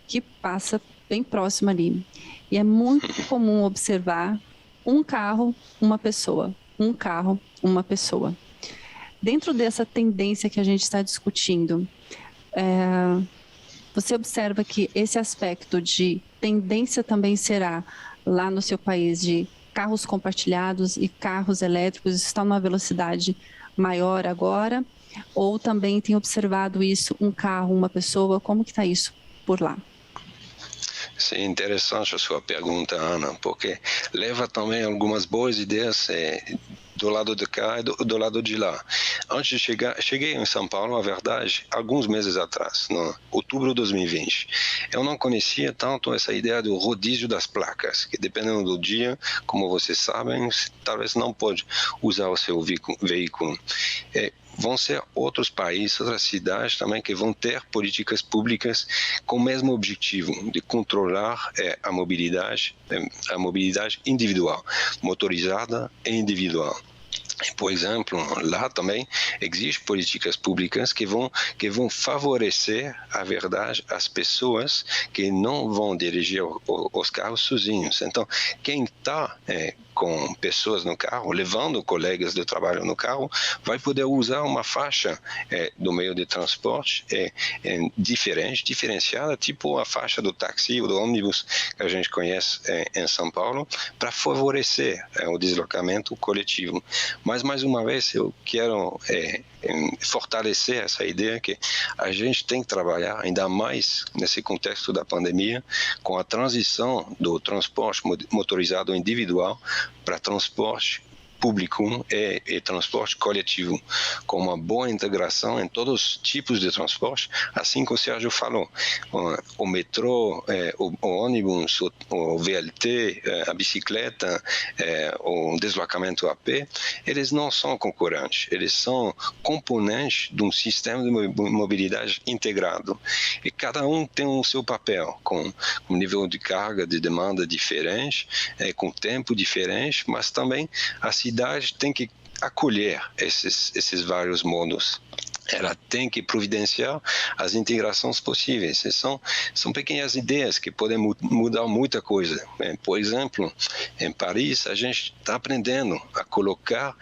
que passa bem próximo ali. E é muito comum observar um carro, uma pessoa, um carro, uma pessoa. Dentro dessa tendência que a gente está discutindo, você observa que esse aspecto de tendência também será, lá no seu país, de carros compartilhados e carros elétricos estão numa velocidade maior agora? Ou também tem observado isso, um carro, uma pessoa? Como que está isso por lá? Sim, interessante a sua pergunta, Ana, porque leva também algumas boas ideias do lado de cá e do lado de lá. Antes de cheguei em São Paulo, na verdade, alguns meses atrás, no outubro de 2020. Eu não conhecia tanto essa ideia do rodízio das placas, que dependendo do dia, como vocês sabem, talvez não pode usar o seu veículo. Vão ser outros países, outras cidades também que vão ter políticas públicas com o mesmo objetivo, de controlar a mobilidade individual, motorizada e individual. Por exemplo, lá também existem políticas públicas que vão favorecer, a verdade, as pessoas que não vão dirigir os carros sozinhos. Então, quem está com pessoas no carro, levando colegas de trabalho no carro, vai poder usar uma faixa do meio de transporte diferenciada, tipo a faixa do táxi ou do ônibus que a gente conhece em São Paulo, para favorecer o deslocamento coletivo. Mas, mais uma vez, eu quero fortalecer essa ideia que a gente tem que trabalhar ainda mais nesse contexto da pandemia, com a transição do transporte motorizado individual para transporte público e transporte coletivo, com uma boa integração em todos os tipos de transporte, assim como o Sérgio falou, o metrô, o ônibus, o VLT, a bicicleta, o deslocamento a pé, eles não são concorrentes, eles são componentes de um sistema de mobilidade integrado, e cada um tem o seu papel, com um nível de carga, de demanda diferente, com tempo diferente, mas também a cidade tem que acolher esses vários modos. Ela tem que providenciar as integrações possíveis. São pequenas ideias que podem mudar muita coisa. Por exemplo, em Paris, a gente está aprendendo a colocar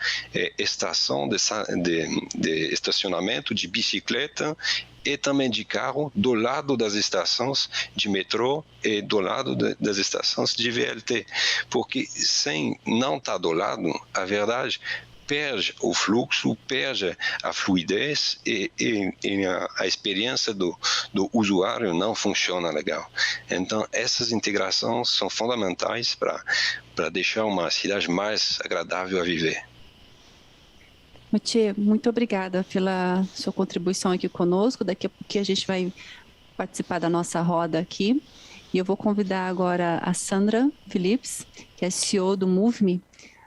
estação de estacionamento de bicicleta e também de carro do lado das estações de metrô e do lado das estações de VLT. Porque sem não estar do lado, a verdade, perde o fluxo, perde a fluidez e a experiência do usuário não funciona legal. Então, essas integrações são fundamentais para deixar uma cidade mais agradável a viver. Mathieu, muito obrigada pela sua contribuição aqui conosco. Daqui a pouquinho a gente vai participar da nossa roda aqui. E eu vou convidar agora a Sandra Phillips, que é CEO do MoveMe.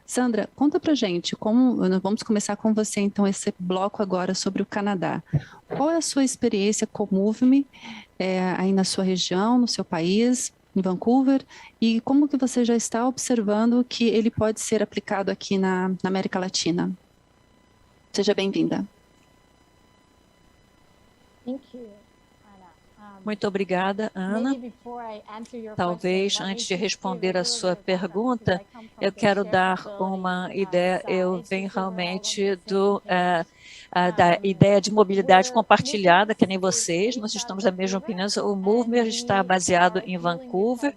Sandra, conta pra gente, vamos começar com você então esse bloco agora sobre o Canadá. Qual é a sua experiência com o MoveMe aí na sua região, no seu país, em Vancouver, e como que você já está observando que ele pode ser aplicado aqui na América Latina? Seja bem-vinda. Muito obrigada, Ana. Talvez, antes de responder a sua pergunta, eu quero dar uma ideia. Eu venho realmente da ideia de mobilidade compartilhada, que nem vocês, nós estamos da mesma opinião. O MoveMe está baseado em Vancouver,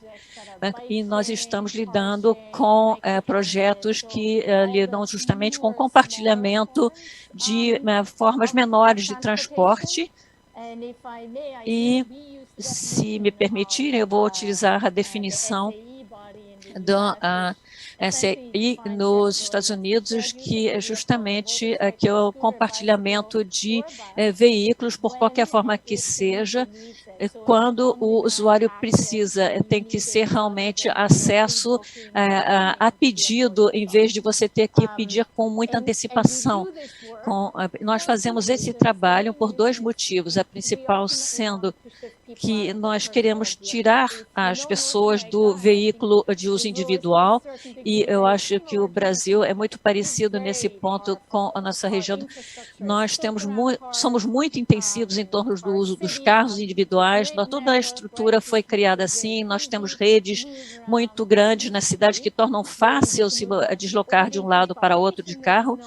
e nós estamos lidando com projetos que lidam justamente com compartilhamento de formas menores de transporte. E, se me permitirem, eu vou utilizar a definição do SEI nos Estados Unidos, que é justamente que é o compartilhamento de veículos, por qualquer forma que seja, quando o usuário precisa. Tem que ser realmente acesso a pedido, em vez de você ter que pedir com muita antecipação. Nós fazemos esse trabalho por dois motivos, a principal sendo que nós queremos tirar as pessoas do veículo de uso individual, e eu acho que o Brasil é muito parecido nesse ponto com a nossa região. Nós somos muito intensivos em torno do uso dos carros individuais, toda a estrutura foi criada assim, nós temos redes muito grandes na cidade que tornam fácil se deslocar de um lado para outro de carro,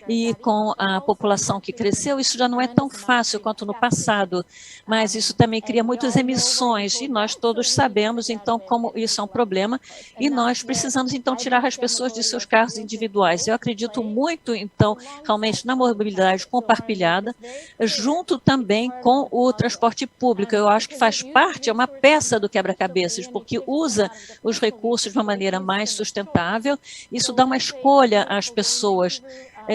e com a população que cresceu, isso já não é tão fácil quanto no passado, mas isso também cria muitas emissões, e nós todos sabemos, então, como isso é um problema, e nós precisamos, então, tirar as pessoas de seus carros individuais. Eu acredito muito, então, realmente na mobilidade compartilhada, junto também com o transporte público. Eu acho que faz parte, é uma peça do quebra-cabeças, porque usa os recursos de uma maneira mais sustentável, isso dá uma escolha às pessoas.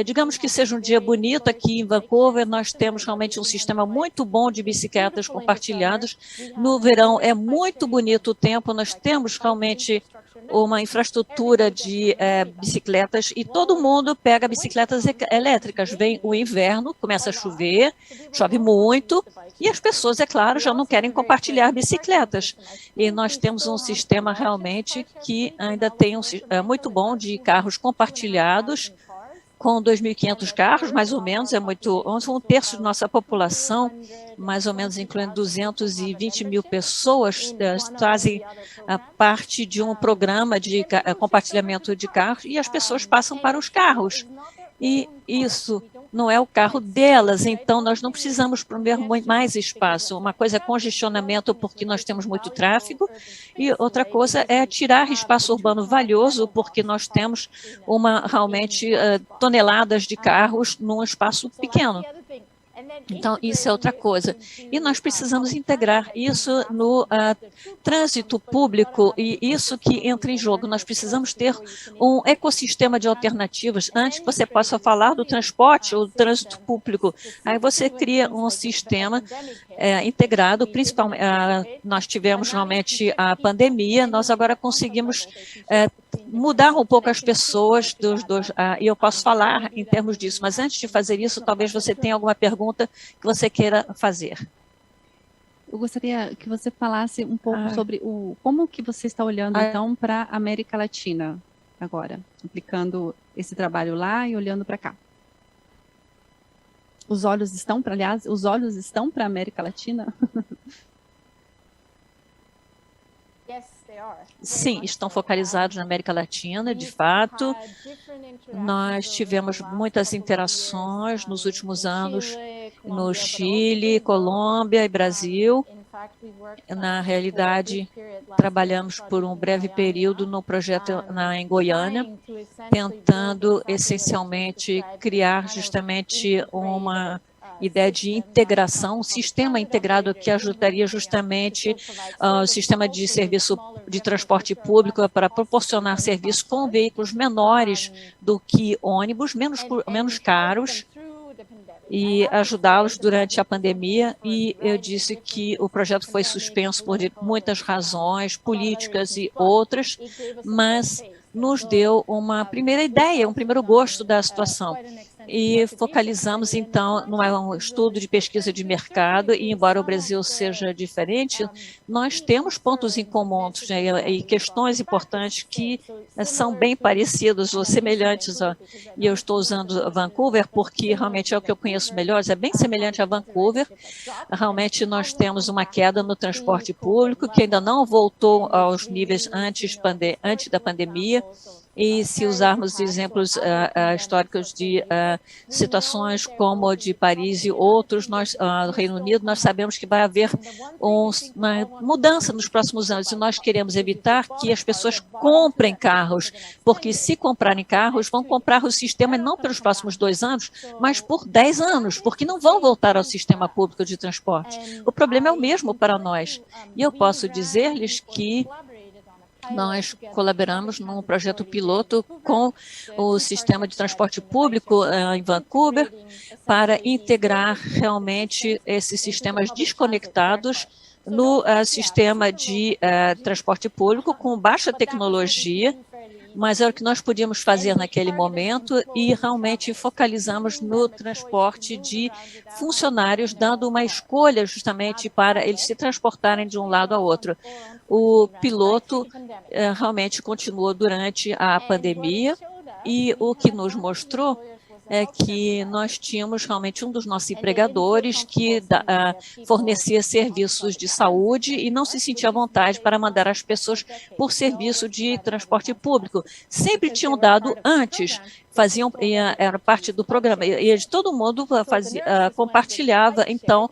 Digamos que seja um dia bonito aqui em Vancouver, nós temos realmente um sistema muito bom de bicicletas compartilhadas. No verão é muito bonito o tempo, nós temos realmente uma infraestrutura de bicicletas, e todo mundo pega bicicletas elétricas. Vem o inverno, começa a chover, chove muito, e as pessoas, é claro, já não querem compartilhar bicicletas. E nós temos um sistema realmente que ainda tem muito bom de carros compartilhados, com 2.500 carros, mais ou menos, um terço de nossa população, mais ou menos incluindo 220 mil pessoas, fazem parte de um programa de compartilhamento de carros, e as pessoas passam para os carros. E isso não é o carro delas, então nós não precisamos promover mais espaço. Uma coisa é congestionamento, porque nós temos muito tráfego, e outra coisa é tirar espaço urbano valioso, porque nós temos realmente toneladas de carros num espaço pequeno. Então, isso é outra coisa. E nós precisamos integrar isso no trânsito público, e isso que entra em jogo. Nós precisamos ter um ecossistema de alternativas. Antes que você possa falar do transporte ou do trânsito público, aí você cria um sistema integrado. Principalmente, nós tivemos realmente a pandemia, nós agora conseguimos mudar um pouco as pessoas, e eu posso falar em termos disso, mas antes de fazer isso, talvez você tenha alguma pergunta que você queira fazer. Eu gostaria que você falasse um pouco sobre como que você está olhando, então, para a América Latina. agora, aplicando esse trabalho lá e olhando para cá. Os olhos estão para a América Latina? Sim, estão focalizados na América Latina, de fato. Nós tivemos muitas interações nos últimos anos no Chile, Colômbia e Brasil. Na realidade, trabalhamos por um breve período no projeto em Goiânia, tentando essencialmente criar justamente uma ideia de integração, um sistema integrado que ajudaria justamente o sistema de serviço de transporte público para proporcionar serviço com veículos menores do que ônibus, menos caros, e ajudá-los durante a pandemia. E eu disse que o projeto foi suspenso por muitas razões políticas e outras, mas nos deu uma primeira ideia, um primeiro gosto da situação. E focalizamos, então, num estudo de pesquisa de mercado, e embora o Brasil seja diferente, nós temos pontos em comuns, né, e questões importantes que são bem parecidas ou semelhantes. E eu estou usando Vancouver porque realmente é o que eu conheço melhor, é bem semelhante a Vancouver. Realmente nós temos uma queda no transporte público, que ainda não voltou aos níveis antes da pandemia. E se usarmos exemplos históricos de situações como de Paris e outros, no Reino Unido, nós sabemos que vai haver uma mudança nos próximos anos, e nós queremos evitar que as pessoas comprem carros, porque se comprarem carros, vão comprar o sistema não pelos próximos 2 anos, mas por 10 anos, porque não vão voltar ao sistema público de transporte. O problema é o mesmo para nós. E eu posso dizer-lhes que nós colaboramos num projeto piloto com o sistema de transporte público em Vancouver para integrar realmente esses sistemas desconectados no sistema de transporte público com baixa tecnologia, mas era o que nós podíamos fazer naquele momento, e realmente focalizamos no transporte de funcionários, dando uma escolha justamente para eles se transportarem de um lado ao outro. O piloto realmente continuou durante a pandemia, e o que nos mostrou é que nós tínhamos realmente um dos nossos empregadores que fornecia serviços de saúde e não se sentia à vontade para mandar as pessoas por serviço de transporte público. Sempre tinham dado antes, era parte do programa, e todo mundo compartilhava, então,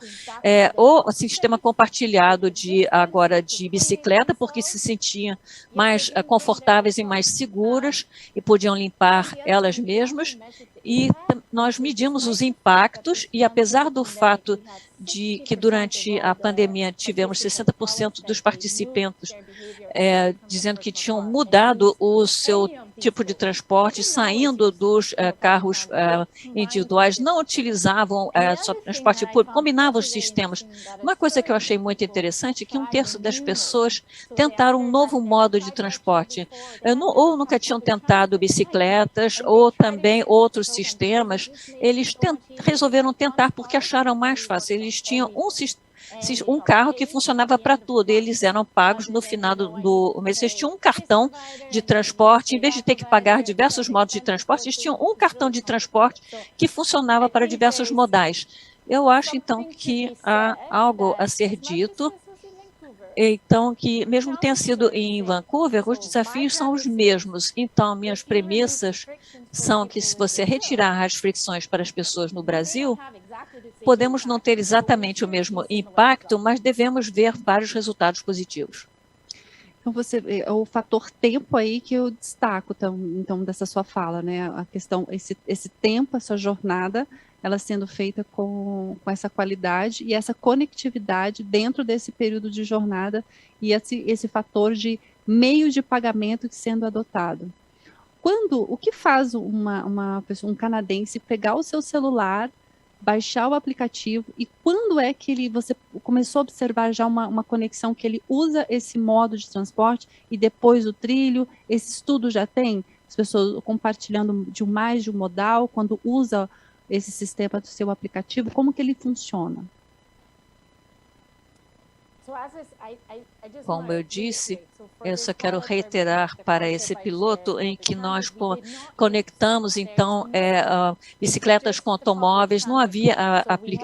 o sistema compartilhado agora de bicicleta, porque se sentiam mais confortáveis e mais seguras e podiam limpar elas mesmas. E nós medimos os impactos, e apesar do fato de que durante a pandemia tivemos 60% dos participantes dizendo que tinham mudado o seu tipo de transporte, saindo dos carros individuais, não utilizavam só transporte público, combinavam os sistemas. Uma coisa que eu achei muito interessante é que 1/3 das pessoas tentaram um novo modo de transporte, ou nunca tinham tentado bicicletas, ou também outros sistemas. Eles resolveram tentar porque acharam mais fácil. Eles tinham um carro que funcionava para tudo, e eles eram pagos no final do mês. Eles tinham um cartão de transporte, em vez de ter que pagar diversos modos de transporte, eles tinham um cartão de transporte que funcionava para diversos modais. Eu acho, então, que há algo a ser dito. Então, que mesmo tenha sido em Vancouver, os desafios são os mesmos. Então, minhas premissas são que, se você retirar as fricções para as pessoas no Brasil, podemos não ter exatamente o mesmo impacto, mas devemos ver vários resultados positivos. Então, o fator tempo aí que eu destaco, então, dessa sua fala, né? A questão, esse tempo, essa jornada, ela sendo feita com essa qualidade e essa conectividade dentro desse período de jornada, e esse fator de meio de pagamento sendo adotado. O que faz um canadense pegar o seu celular, baixar o aplicativo, e quando é que você começou a observar já uma conexão que ele usa esse modo de transporte e depois o trilho? Esse estudo já tem as pessoas compartilhando mais de um modal quando usa esse sistema do seu aplicativo? Como que ele funciona? Como eu disse, eu só quero reiterar para esse piloto em que nós conectamos, então, bicicletas com automóveis, não havia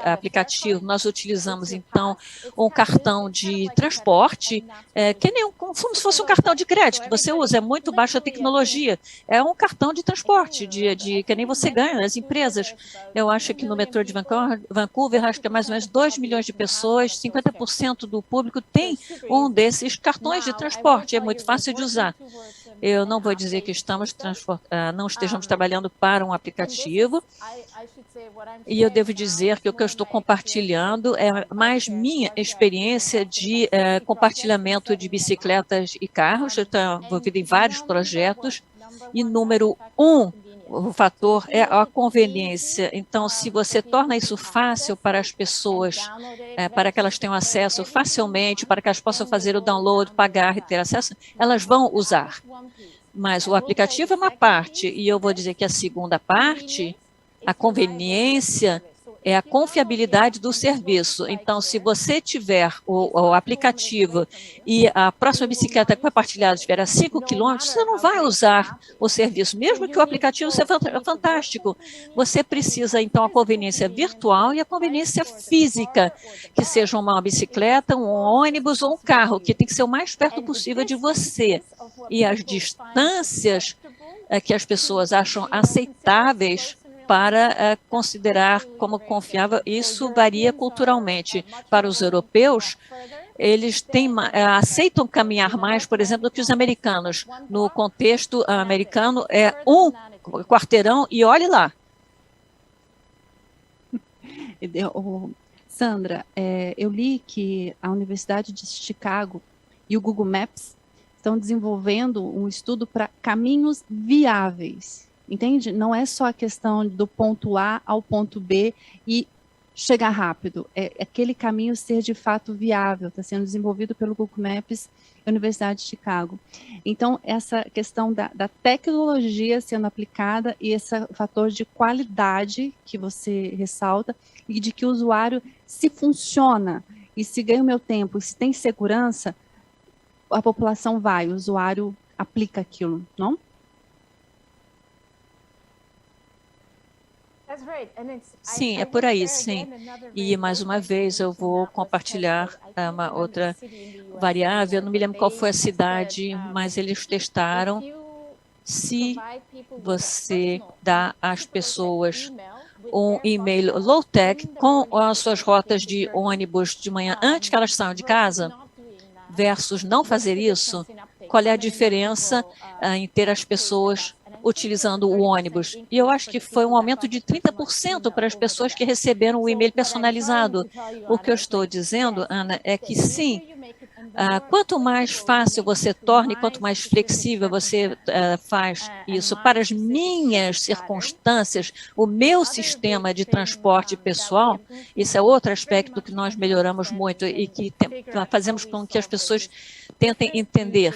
aplicativo, nós utilizamos, então, um cartão de transporte, que nem como se fosse um cartão de crédito que você usa, é muito baixa tecnologia, é um cartão de transporte, que nem você ganha nas empresas. Eu acho que no metrô de Vancouver, acho que é mais ou menos 2 milhões de pessoas, 50% do público tem um desses cartões de transporte, é muito fácil de usar. Eu não vou dizer que não estejamos trabalhando para um aplicativo, e eu devo dizer que o que eu estou compartilhando é mais minha experiência de compartilhamento de bicicletas e carros. Eu estou envolvida em vários projetos, e número 1, o fator é a conveniência. Então, se você torna isso fácil para as pessoas, para que elas tenham acesso facilmente, para que elas possam fazer o download, pagar e ter acesso, elas vão usar. Mas o aplicativo é uma parte, e eu vou dizer que a segunda parte, a conveniência, é a confiabilidade do serviço. Então, se você tiver o aplicativo e a próxima bicicleta compartilhada estiver a 5 km, você não vai usar o serviço, mesmo que o aplicativo seja fantástico. Você precisa, então, a conveniência virtual e a conveniência física, que seja uma bicicleta, um ônibus ou um carro, que tem que ser o mais perto possível de você. E as distâncias que as pessoas acham aceitáveis para considerar como confiável, isso varia culturalmente. Para os europeus, eles aceitam caminhar mais, por exemplo, do que os americanos. No contexto americano, é um quarteirão e olhe lá. Sandra, eu li que a Universidade de Chicago e o Google Maps estão desenvolvendo um estudo para caminhos viáveis. Entende? Não é só a questão do ponto A ao ponto B e chegar rápido. É aquele caminho ser de fato viável. Está sendo desenvolvido pelo Google Maps e a Universidade de Chicago. Então, essa questão da tecnologia sendo aplicada e esse fator de qualidade que você ressalta e de que o usuário, se funciona e se ganha o meu tempo e se tem segurança, a população vai, o usuário aplica aquilo, não? Sim, é por aí, sim. E, mais uma vez, eu vou compartilhar uma outra variável. Eu não me lembro qual foi a cidade, mas eles testaram. Se você dá às pessoas um e-mail low-tech com as suas rotas de ônibus de manhã antes que elas saiam de casa, versus não fazer isso, qual é a diferença em ter as pessoas utilizando o ônibus? E eu acho que foi um aumento de 30% para as pessoas que receberam o e-mail personalizado. O que eu estou dizendo, Ana, é que sim, quanto mais fácil você torna e quanto mais flexível você faz isso para as minhas circunstâncias, o meu sistema de transporte pessoal, isso é outro aspecto que nós melhoramos muito e que fazemos com que as pessoas tentem entender.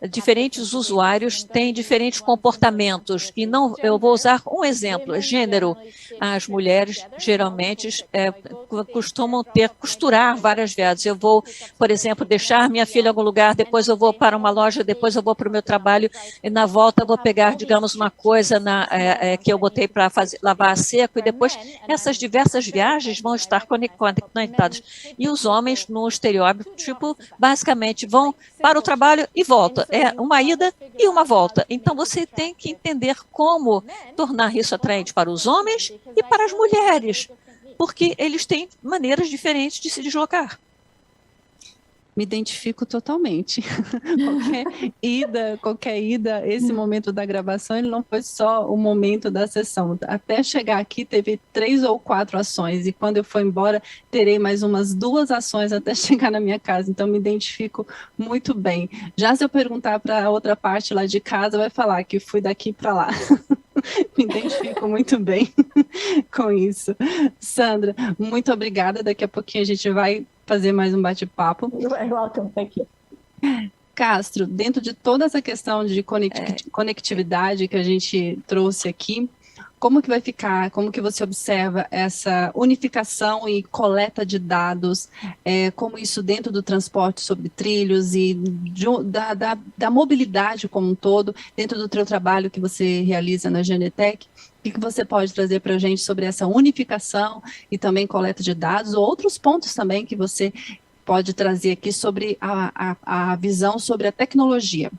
Diferentes usuários têm diferentes comportamentos, e não, eu vou usar um exemplo, gênero. As mulheres, geralmente, costumam costurar várias vezes. Eu vou, por exemplo, deixar minha filha em algum lugar, depois eu vou para uma loja, depois eu vou para o meu trabalho, e na volta eu vou pegar, digamos, uma coisa que eu botei para lavar a seco, e depois essas diversas viagens vão estar conectadas. E os homens, no estereótipo, basicamente vão para o trabalho e voltam. É uma ida e uma volta. Então, você tem que entender como tornar isso atraente para os homens e para as mulheres, porque eles têm maneiras diferentes de se deslocar. Me identifico totalmente. Qualquer ida, esse momento da gravação, ele não foi só o momento da sessão. Até chegar aqui, teve 3 ou 4 ações, e quando eu for embora, terei mais umas 2 ações até chegar na minha casa. Então, me identifico muito bem. Já se eu perguntar para a outra parte lá de casa, vai falar que fui daqui para lá. Me identifico muito bem com isso. Sandra, muito obrigada. Daqui a pouquinho a gente vai fazer mais um bate-papo. You're welcome, thank you. Castro, dentro de toda essa questão de conectividade que a gente trouxe aqui, como que vai ficar, como que você observa essa unificação e coleta de dados, como isso dentro do transporte sobre trilhos e da mobilidade como um todo, dentro do teu trabalho que você realiza na Genetec? O que você pode trazer para a gente sobre essa unificação e também coleta de dados, ou outros pontos também que você pode trazer aqui sobre a visão sobre a tecnologia?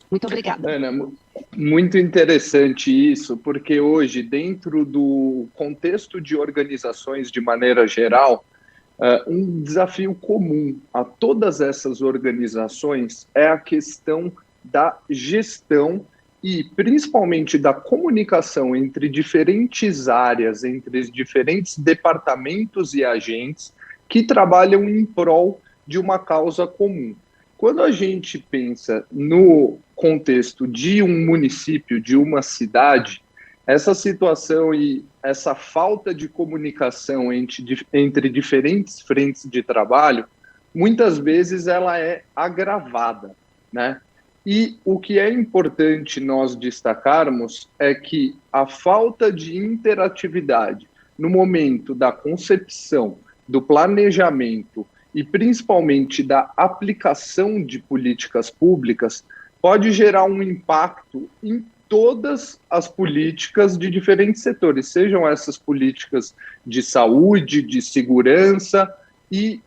Muito obrigada. Ana, muito interessante isso, porque hoje, dentro do contexto de organizações de maneira geral, um desafio comum a todas essas organizações é a questão da gestão e, principalmente, da comunicação entre diferentes áreas, entre os diferentes departamentos e agentes que trabalham em prol de uma causa comum. Quando a gente pensa no contexto de um município, de uma cidade, essa situação e essa falta de comunicação entre diferentes frentes de trabalho, muitas vezes ela é agravada, né? E o que é importante nós destacarmos é que a falta de interatividade no momento da concepção, do planejamento e principalmente da aplicação de políticas públicas pode gerar um impacto em todas as políticas de diferentes setores, sejam essas políticas de saúde, de segurança e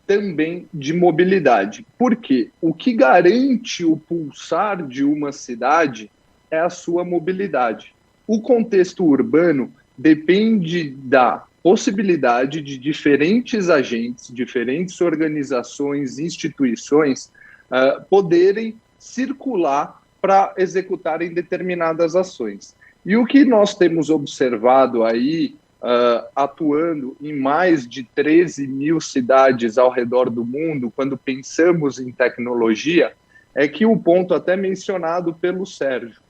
também de mobilidade. Por quê? O que garante o pulsar de uma cidade é a sua mobilidade. O contexto urbano depende da possibilidade de diferentes agentes, diferentes organizações, instituições poderem circular para executarem determinadas ações. E o que nós temos observado aí, atuando em mais de 13 mil cidades ao redor do mundo, quando pensamos em tecnologia, é que o ponto até mencionado pelo Sérgio,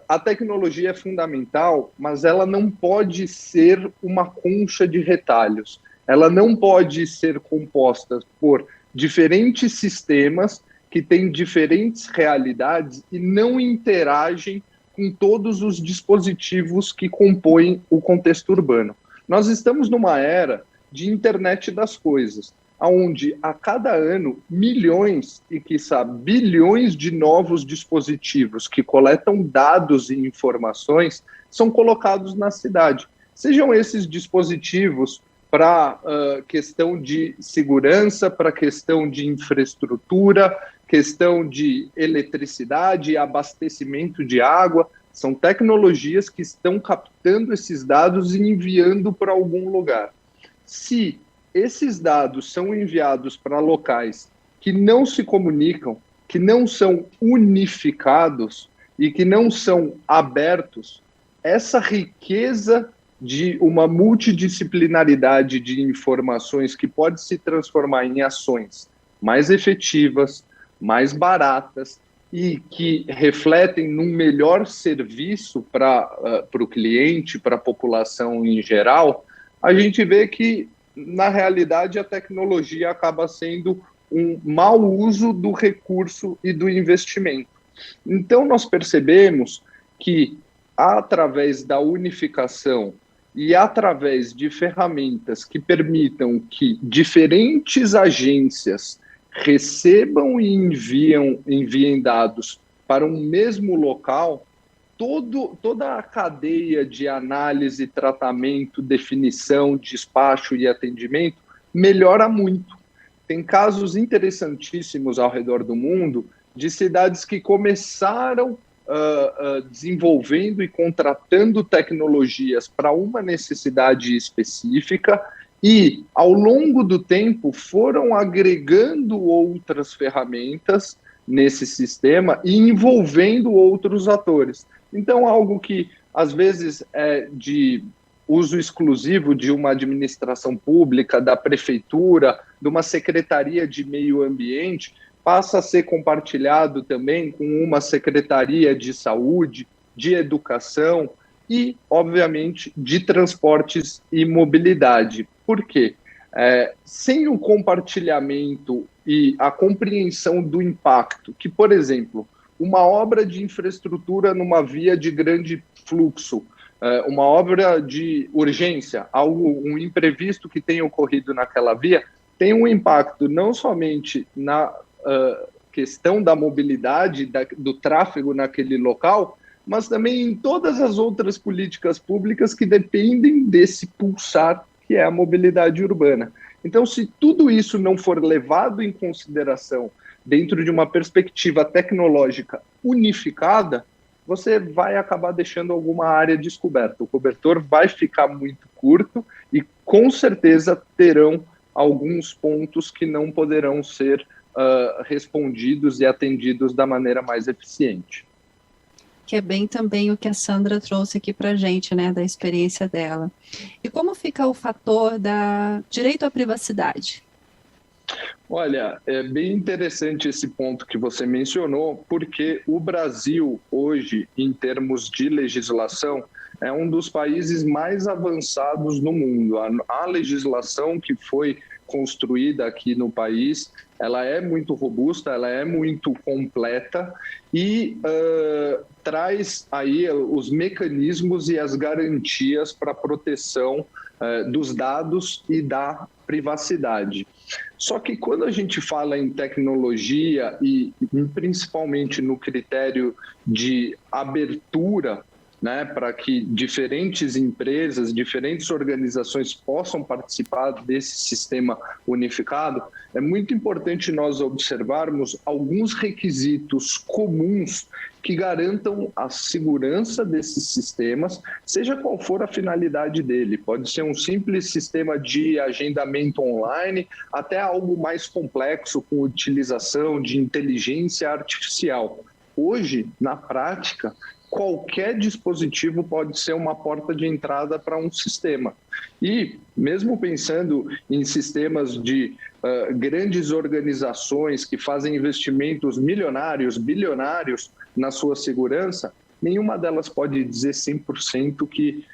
a tecnologia é fundamental, mas ela não pode ser uma concha de retalhos. Ela não pode ser composta por diferentes sistemas que têm diferentes realidades e não interagem com todos os dispositivos que compõem o contexto urbano. Nós estamos numa era de internet das coisas, onde a cada ano milhões e, quiçá, bilhões de novos dispositivos que coletam dados e informações são colocados na cidade. Sejam esses dispositivos para questão de segurança, para questão de infraestrutura, questão de eletricidade, abastecimento de água, são tecnologias que estão captando esses dados e enviando para algum lugar. Se esses dados são enviados para locais que não se comunicam, que não são unificados e que não são abertos, essa riqueza de uma multidisciplinaridade de informações que pode se transformar em ações mais efetivas, mais baratas e que refletem num melhor serviço para o cliente, para a população em geral, a gente vê que, na realidade, a tecnologia acaba sendo um mau uso do recurso e do investimento. Então, nós percebemos que, através da unificação e através de ferramentas que permitam que diferentes agências recebam e enviem dados para um mesmo local, toda a cadeia de análise, tratamento, definição, despacho e atendimento melhora muito. Tem casos interessantíssimos ao redor do mundo de cidades que começaram desenvolvendo e contratando tecnologias para uma necessidade específica e, ao longo do tempo, foram agregando outras ferramentas nesse sistema e envolvendo outros atores. Então, algo que, às vezes, é de uso exclusivo de uma administração pública, da prefeitura, de uma secretaria de meio ambiente, passa a ser compartilhado também com uma secretaria de saúde, de educação e, obviamente, de transportes e mobilidade. Por quê? Sem o compartilhamento e a compreensão do impacto que, por exemplo, uma obra de infraestrutura numa via de grande fluxo uma obra de urgência, um imprevisto que tenha ocorrido naquela via, tem um impacto não somente na questão da mobilidade, do tráfego naquele local, mas também em todas as outras políticas públicas que dependem desse pulsar que é a mobilidade urbana. Então, se tudo isso não for levado em consideração dentro de uma perspectiva tecnológica unificada, você vai acabar deixando alguma área descoberta. O cobertor vai ficar muito curto e, com certeza, terão alguns pontos que não poderão ser respondidos e atendidos da maneira mais eficiente. Que é bem também o que a Sandra trouxe aqui para a gente, né, da experiência dela. E como fica o fator da direito à privacidade? Olha, é bem interessante esse ponto que você mencionou, porque o Brasil, hoje, em termos de legislação, é um dos países mais avançados no mundo. A legislação que foi construída aqui no país, ela é muito robusta, ela é muito completa e traz aí os mecanismos e as garantias para a proteção dos dados e da privacidade. Só que quando a gente fala em tecnologia e principalmente no critério de abertura, né, para que diferentes empresas, diferentes organizações possam participar desse sistema unificado, é muito importante nós observarmos alguns requisitos comuns que garantam a segurança desses sistemas, seja qual for a finalidade dele. Pode ser um simples sistema de agendamento online, até algo mais complexo com utilização de inteligência artificial. Hoje, na prática, qualquer dispositivo pode ser uma porta de entrada para um sistema. E, mesmo pensando em sistemas de grandes organizações que fazem investimentos milionários, bilionários na sua segurança, nenhuma delas pode dizer 100% que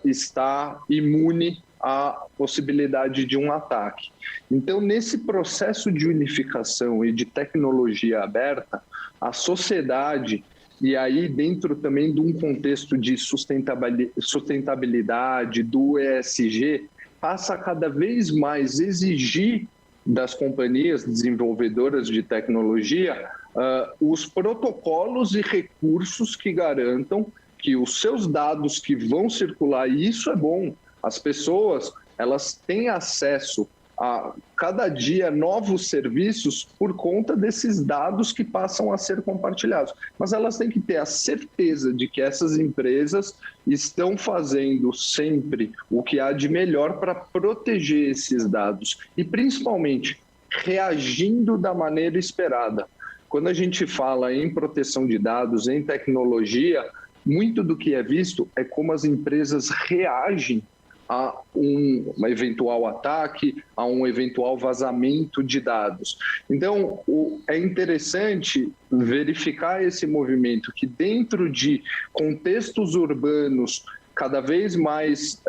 está imune à possibilidade de um ataque. Então, nesse processo de unificação e de tecnologia aberta, a sociedade, e aí dentro também de um contexto de sustentabilidade, do ESG, passa a cada vez mais exigir das companhias desenvolvedoras de tecnologia os protocolos e recursos que garantam que os seus dados que vão circular, e isso é bom, as pessoas elas têm acesso a cada dia novos serviços por conta desses dados que passam a ser compartilhados. Mas elas têm que ter a certeza de que essas empresas estão fazendo sempre o que há de melhor para proteger esses dados e, principalmente, reagindo da maneira esperada. Quando a gente fala em proteção de dados, em tecnologia, muito do que é visto é como as empresas reagem a um eventual ataque, a um eventual vazamento de dados. Então, é interessante verificar esse movimento que dentro de contextos urbanos, cada vez mais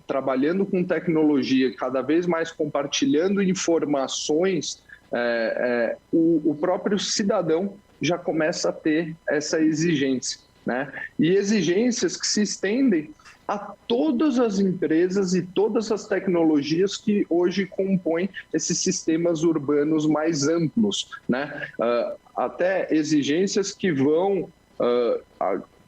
trabalhando com tecnologia, cada vez mais compartilhando informações, o próprio cidadão já começa a ter essa exigência, né? E exigências que se estendem a todas as empresas e todas as tecnologias que hoje compõem esses sistemas urbanos mais amplos, né? Até exigências que vão,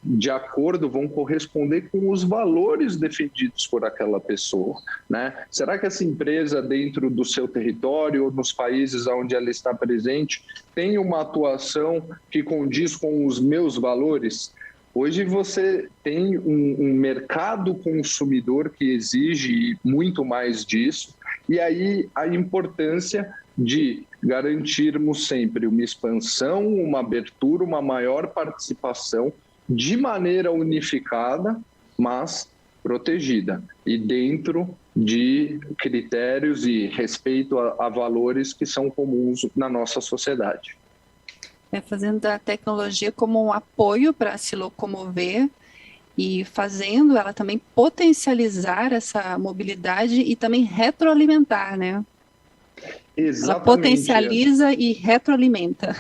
de acordo, vão corresponder com os valores defendidos por aquela pessoa, né? Será que essa empresa, dentro do seu território ou nos países onde ela está presente, tem uma atuação que condiz com os meus valores? Hoje você tem um mercado consumidor que exige muito mais disso, e aí a importância de garantirmos sempre uma expansão, uma abertura, uma maior participação de maneira unificada, mas protegida, e dentro de critérios e respeito a valores que são comuns na nossa sociedade. Fazendo da tecnologia como um apoio para se locomover e fazendo ela também potencializar essa mobilidade e também retroalimentar, né? Exatamente. Ela potencializa e retroalimenta.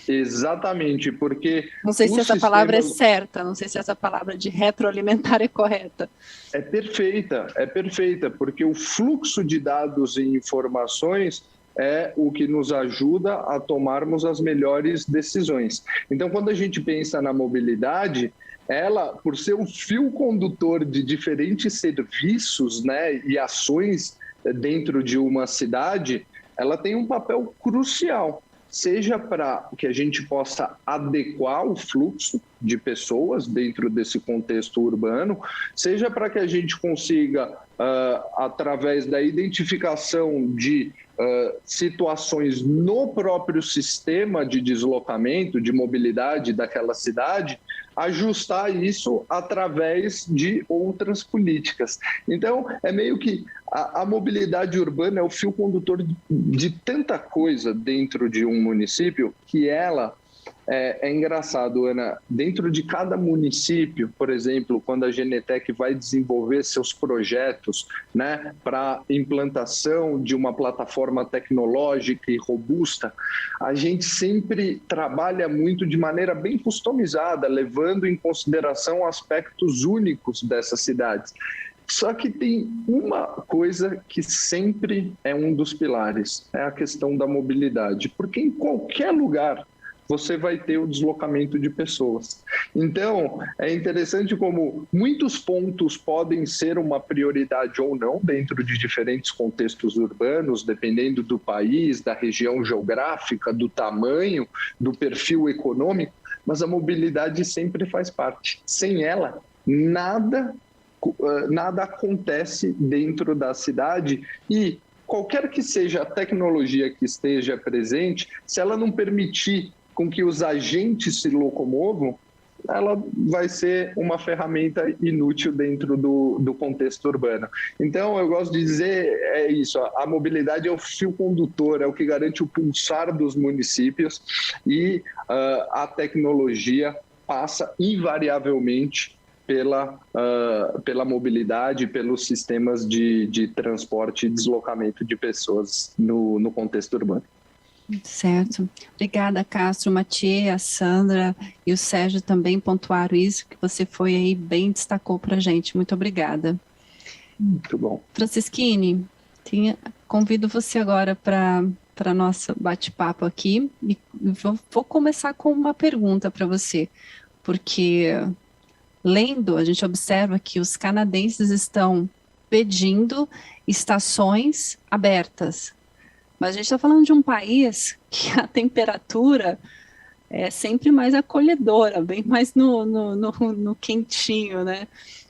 Exatamente, porque... Não sei se essa palavra é certa, não sei se essa palavra de retroalimentar é correta. É perfeita, porque o fluxo de dados e informações é o que nos ajuda a tomarmos as melhores decisões. Então, quando a gente pensa na mobilidade, ela, por ser o fio condutor de diferentes serviços, né, e ações dentro de uma cidade, ela tem um papel crucial, seja para que a gente possa adequar o fluxo de pessoas dentro desse contexto urbano, seja para que a gente consiga, através da identificação de situações no próprio sistema de deslocamento, de mobilidade daquela cidade, ajustar isso através de outras políticas. Então, é meio que a mobilidade urbana é o fio condutor de tanta coisa dentro de um município que ela... É engraçado, Ana, dentro de cada município, por exemplo, quando a Genetec vai desenvolver seus projetos, né, para implantação de uma plataforma tecnológica e robusta, a gente sempre trabalha muito de maneira bem customizada, levando em consideração aspectos únicos dessas cidades. Só que tem uma coisa que sempre é um dos pilares, é a questão da mobilidade, porque em qualquer lugar você vai ter o deslocamento de pessoas. Então, é interessante como muitos pontos podem ser uma prioridade ou não dentro de diferentes contextos urbanos, dependendo do país, da região geográfica, do tamanho, do perfil econômico, mas a mobilidade sempre faz parte. Sem ela, nada acontece dentro da cidade e qualquer que seja a tecnologia que esteja presente, se ela não permitir com que os agentes se locomovam, ela vai ser uma ferramenta inútil dentro do contexto urbano. Então, eu gosto de dizer, é isso, a mobilidade é o fio condutor, é o que garante o pulsar dos municípios e a tecnologia passa invariavelmente pela mobilidade, pelos sistemas de transporte e deslocamento de pessoas no contexto urbano. Certo. Obrigada, Castro, Mathieu, a Sandra e o Sérgio também pontuaram isso, que você foi aí bem destacou para a gente. Muito obrigada. Muito bom. Francisquini, convido você agora para nosso bate-papo aqui e vou começar com uma pergunta para você, porque lendo, a gente observa que os canadenses estão pedindo estações abertas. Mas a gente está falando de um país que a temperatura é sempre mais acolhedora, bem mais no quentinho, né?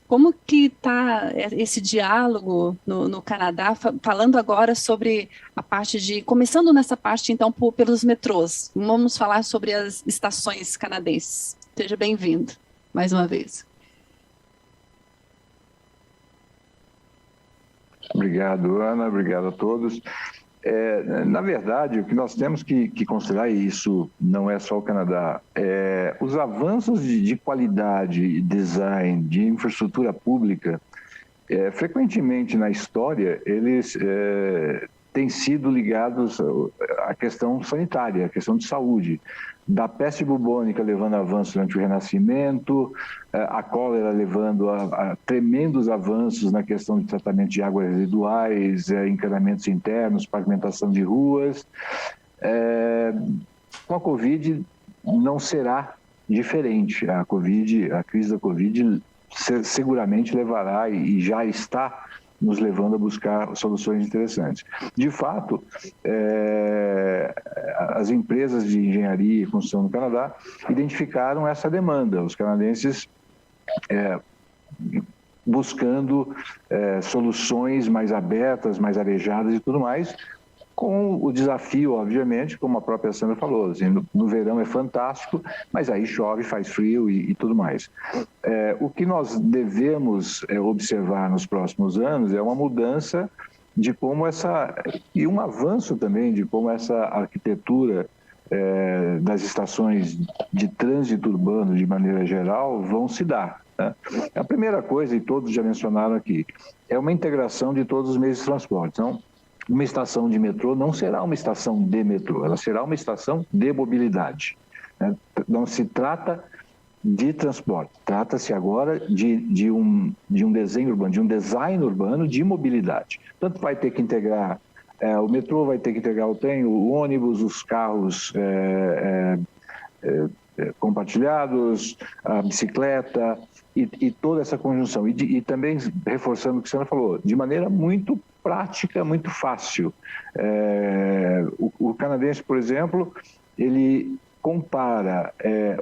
Como que está esse diálogo no Canadá, falando agora sobre a parte de... Começando nessa parte, então, pelos metrôs. Vamos falar sobre as estações canadenses. Seja bem-vindo, mais uma vez. Obrigado, Ana. Obrigado a todos. Na verdade, o que nós temos que considerar, e isso não é só o Canadá, os avanços de qualidade, design, de infraestrutura pública, frequentemente na história, eles têm sido ligados à questão sanitária, à questão de saúde. Da peste bubônica levando avanços durante o Renascimento, a cólera levando a tremendos avanços na questão de tratamento de águas residuais, encanamentos internos, pavimentação de ruas. Com a Covid não será diferente. A crise da Covid seguramente levará e já está nos levando a buscar soluções interessantes. De fato, as empresas de engenharia e construção no Canadá identificaram essa demanda. Os canadenses buscando soluções mais abertas, mais arejadas e tudo mais, com o desafio, obviamente, como a própria Sandra falou, assim, no verão é fantástico, mas aí chove, faz frio e tudo mais. O que nós devemos observar nos próximos anos é uma mudança de como e um avanço também de como essa arquitetura das estações de trânsito urbano, de maneira geral, vão se dar. Né? A primeira coisa, e todos já mencionaram aqui, é uma integração de todos os meios de transporte. Então, uma estação de metrô não será uma estação de metrô, ela será uma estação de mobilidade. né? Não se trata de transporte, trata-se agora de um desenho urbano, de um design urbano de mobilidade. Tanto vai ter que integrar o metrô, vai ter que integrar o trem, o ônibus, os carros compartilhados, a bicicleta e toda essa conjunção. E também, reforçando o que a senhora falou, de maneira muito prática, muito fácil. O canadense, por exemplo, ele compara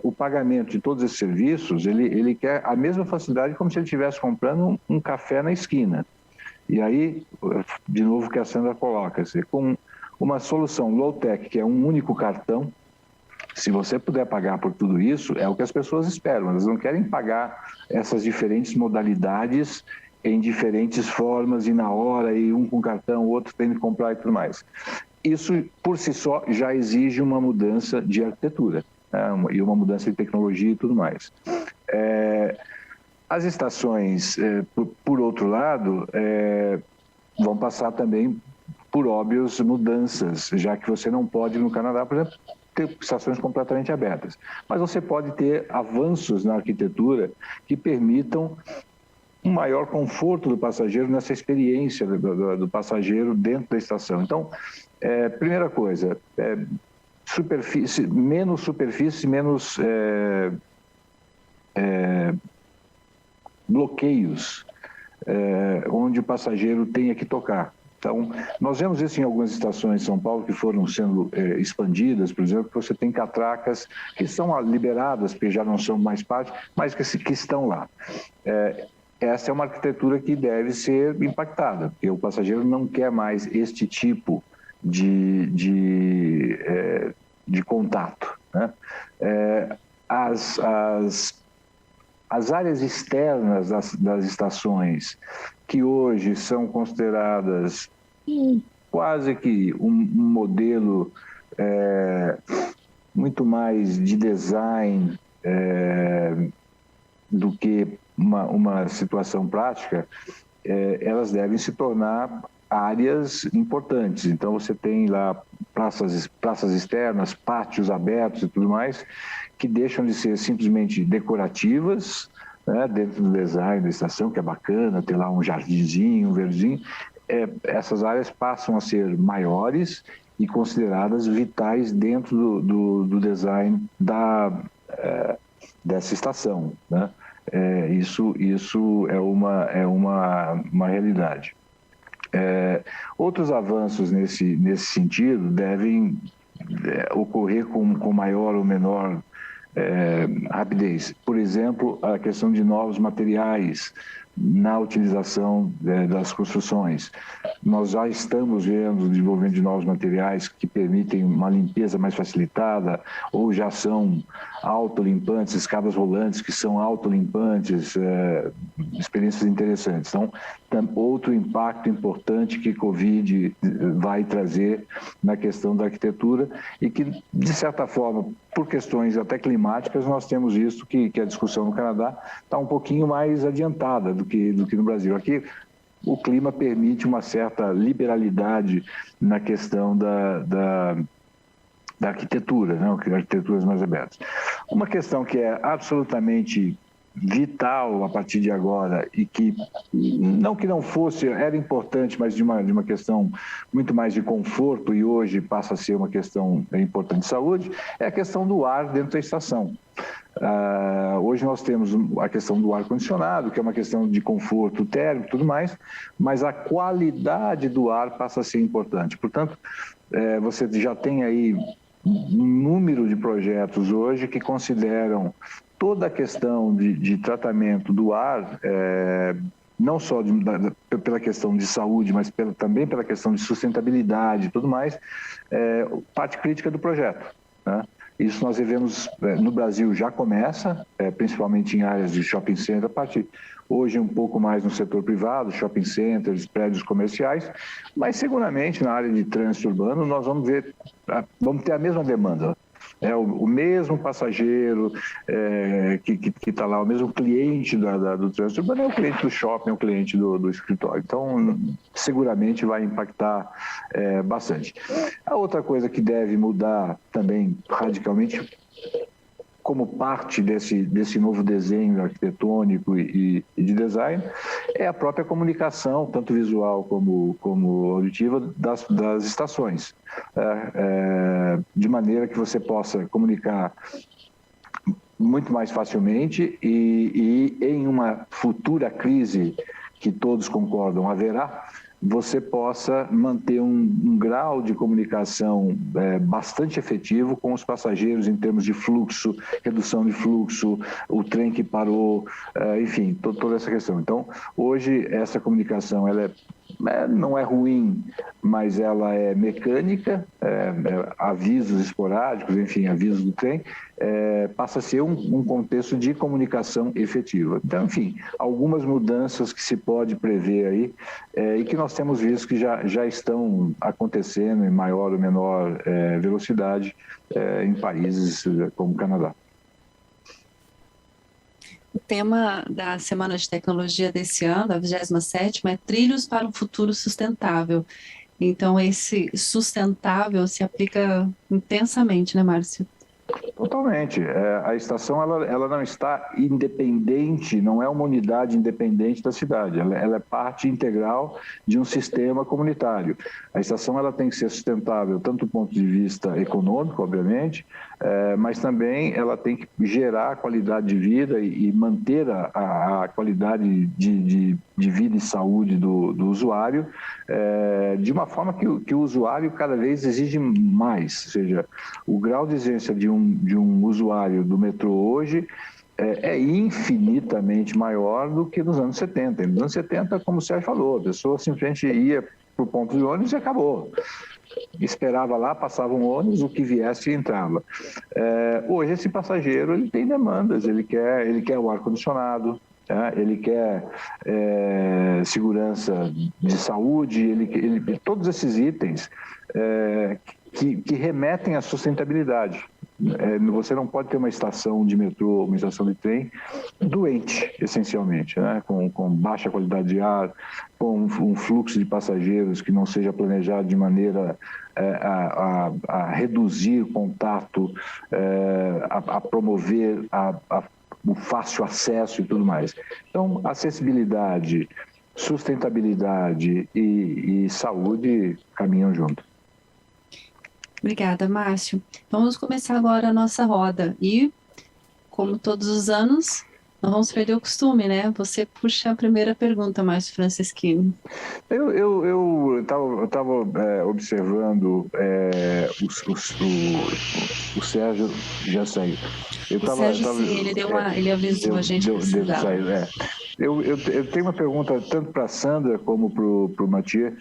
o pagamento de todos esses serviços, ele quer a mesma facilidade como se ele estivesse comprando um café na esquina. E aí, de novo, o que a Sandra coloca, com uma solução low-tech, que é um único cartão, se você puder pagar por tudo isso, é o que as pessoas esperam. Elas não querem pagar essas diferentes modalidades em diferentes formas e na hora, e um com cartão, o outro tem que comprar e tudo mais. Isso, por si só, já exige uma mudança de arquitetura, né? E uma mudança de tecnologia e tudo mais. As estações, por outro lado, vão passar também por óbvias mudanças, já que você não pode, no Canadá, por exemplo, ter estações completamente abertas. Mas você pode ter avanços na arquitetura que permitam um maior conforto do passageiro nessa experiência do passageiro dentro da estação. Então, primeira coisa, menos superfície, menos bloqueios onde o passageiro tenha que tocar. Então, nós vemos isso em algumas estações de São Paulo que foram sendo expandidas, por exemplo, que você tem catracas que são liberadas, porque já não são mais parte, mas que estão lá. Essa é uma arquitetura que deve ser impactada, porque o passageiro não quer mais este tipo de contato, né? As áreas externas das estações, que hoje são consideradas quase que um modelo muito mais de design do que uma situação prática, elas devem se tornar áreas importantes. Então, você tem lá praças externas, pátios abertos e tudo mais, que deixam de ser simplesmente decorativas, né, dentro do design da estação, que é bacana, ter lá um jardinzinho, um verdinho. Essas áreas passam a ser maiores e consideradas vitais dentro do design dessa estação, né? Isso é uma realidade. Outros avanços nesse sentido devem ocorrer com maior ou menor rapidez. Por exemplo, a questão de novos materiais na utilização das construções. Nós já estamos vendo o desenvolvimento de novos materiais que permitem uma limpeza mais facilitada, ou já são autolimpantes, escadas rolantes que são autolimpantes, experiências interessantes. Então, outro impacto importante que Covid vai trazer na questão da arquitetura e que, de certa forma, por questões até climáticas, nós temos visto que a discussão no Canadá está um pouquinho mais adiantada do que no Brasil. Aqui, o clima permite uma certa liberalidade na questão da arquitetura, né? Arquiteturas mais abertas. Uma questão que é absolutamente vital a partir de agora e que não fosse, era importante, mas de uma questão muito mais de conforto e hoje passa a ser uma questão importante de saúde, é a questão do ar dentro da estação. Hoje nós temos a questão do ar-condicionado, que é uma questão de conforto térmico e tudo mais, mas a qualidade do ar passa a ser importante. Portanto, você já tem aí um número de projetos hoje que consideram toda a questão de tratamento do ar, não só pela questão de saúde, mas também pela questão de sustentabilidade e tudo mais, parte crítica do projeto, né? Isso nós devemos, no Brasil já começa, principalmente em áreas de shopping center, hoje um pouco mais no setor privado, shopping centers, prédios comerciais, mas seguramente na área de trânsito urbano nós vamos ter a mesma demanda. O mesmo passageiro que está lá, o mesmo cliente do trânsito urbano é o cliente do shopping, é o cliente do escritório. Então, seguramente vai impactar bastante. A outra coisa que deve mudar também radicalmente como parte desse novo desenho arquitetônico e de design, é a própria comunicação, tanto visual como auditiva, das estações. De maneira que você possa comunicar muito mais facilmente e em uma futura crise que todos concordam haverá, você possa manter um grau de comunicação bastante efetivo com os passageiros em termos de fluxo, redução de fluxo, o trem que parou, enfim, toda essa questão. Então, hoje, essa comunicação ela não é ruim, mas ela é mecânica, avisos esporádicos, enfim, avisos do trem, passa a ser um contexto de comunicação efetiva. Então, enfim, algumas mudanças que se pode prever aí e que nós temos visto que já estão acontecendo em maior ou menor velocidade em países como o Canadá. O tema da Semana de Tecnologia desse ano, a 27ª, é Trilhos para um Futuro Sustentável. Então, esse sustentável se aplica intensamente, né, Márcio? Totalmente. A estação ela não está independente, não é uma unidade independente da cidade, ela é parte integral de um sistema comunitário. A estação ela tem que ser sustentável, tanto do ponto de vista econômico, obviamente, mas também ela tem que gerar qualidade de vida e manter a qualidade de vida e saúde do usuário de uma forma que o usuário cada vez exige mais, ou seja, o grau de exigência de um usuário do metrô hoje é infinitamente maior do que nos anos 70. Nos anos 70, como o Sérgio falou, a pessoa simplesmente ia para o ponto de ônibus e acabou. Esperava lá, passava um ônibus, o que viesse entrava. Hoje esse passageiro ele tem demandas, ele quer o ar-condicionado, ele quer segurança de saúde, todos esses itens que remetem à sustentabilidade. Você não pode ter uma estação de metrô, uma estação de trem doente, essencialmente, né? com baixa qualidade de ar, com um fluxo de passageiros que não seja planejado de maneira a reduzir o contato, a promover o fácil acesso e tudo mais. Então, acessibilidade, sustentabilidade e saúde caminham junto. Obrigada, Márcio. Vamos começar agora a nossa roda. E, como todos os anos, não vamos perder o costume, né? Você puxa a primeira pergunta, Márcio Franceschini. Eu estava observando o Sérgio já saiu. Ele avisou a gente que precisava. Eu tenho uma pergunta tanto para a Sandra como para o Mathieu.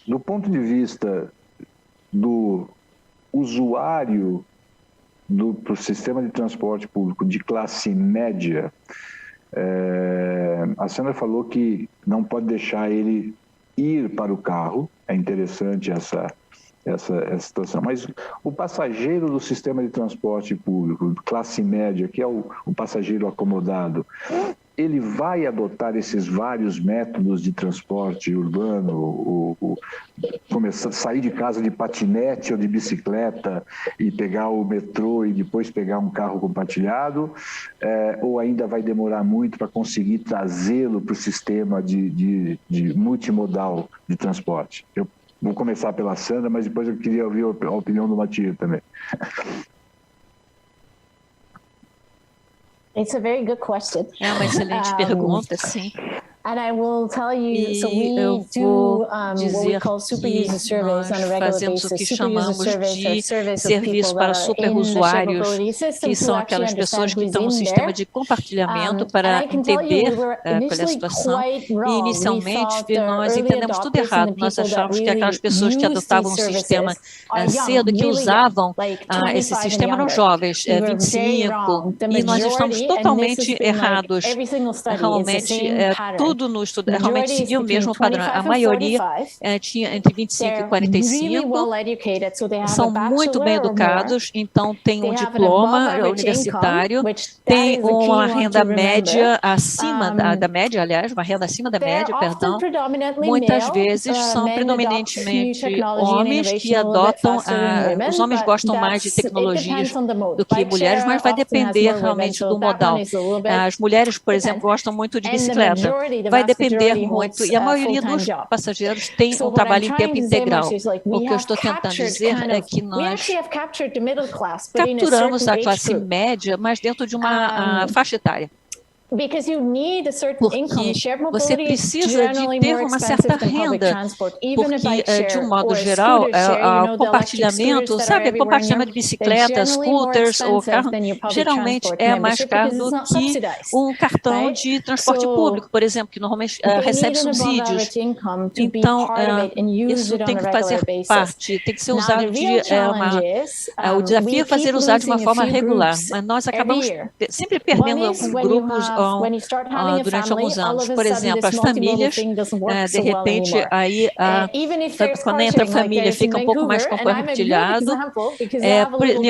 Do ponto de vista do usuário do sistema de transporte público de classe média, a Sandra falou que não pode deixar ele ir para o carro, é interessante essa situação, mas o passageiro do sistema de transporte público, classe média, que é o passageiro acomodado, ele vai adotar esses vários métodos de transporte urbano, começar a sair de casa de patinete ou de bicicleta e pegar o metrô e depois pegar um carro compartilhado, ou ainda vai demorar muito para conseguir trazê-lo para o sistema de multimodal de transporte? Eu vou começar pela Sandra, mas depois eu queria ouvir a opinião do Mathieu também. It's a very good question. É uma excelente pergunta, sim. And I will tell you, so E we eu do vou what we dizer call super que user surveys on a nós regular fazemos o que basis. Super user chamamos surveys are de surveys of serviço people para that are in the superusuários, shapeability system que to são actually aquelas pessoas understand que who's estão no in sistema there. de compartilhamento And para I can tell you entender we were qual é a initially situação. quite E wrong. We inicialmente thought the nós early entendemos tudo adopters and errado. the Nós people that achávamos que aquelas really pessoas que use adotavam o these sistema services are cedo, que young, really usavam young, like esse 25 and sistema eram younger. jovens, We were very 25, wrong. The e nós estamos majority, and this totalmente has been like errados. every single study, it's the Realmente, same pattern. tudo no estudo realmente seguiu o mesmo padrão. A maioria tinha entre 25 e 45, são muito bem educados, então tem um diploma universitário, tem uma renda média acima da média, aliás, uma renda acima da média, perdão. Muitas vezes são predominantemente homens que adotam, os homens gostam mais de tecnologias do que mulheres, mas vai depender realmente do modal. As mulheres, por exemplo, gostam muito de bicicleta, vai depender muito, e a maioria dos passageiros tem um trabalho em tempo integral. O que eu estou tentando dizer é que nós capturamos a classe média, mas dentro de uma faixa etária. Porque você precisa de ter uma certa renda, porque, de um modo geral, o compartilhamento, sabe, compartilhamento de bicicletas, scooters ou carro, geralmente é mais caro do que um cartão de transporte público, por exemplo, que normalmente recebe subsídios. Então, isso tem que fazer parte, tem que ser usado o desafio é fazer usado de uma forma regular, mas nós acabamos sempre perdendo alguns grupos durante alguns anos. Por exemplo, as famílias, de repente, aí, quando entra a família, fica um pouco mais compartilhado.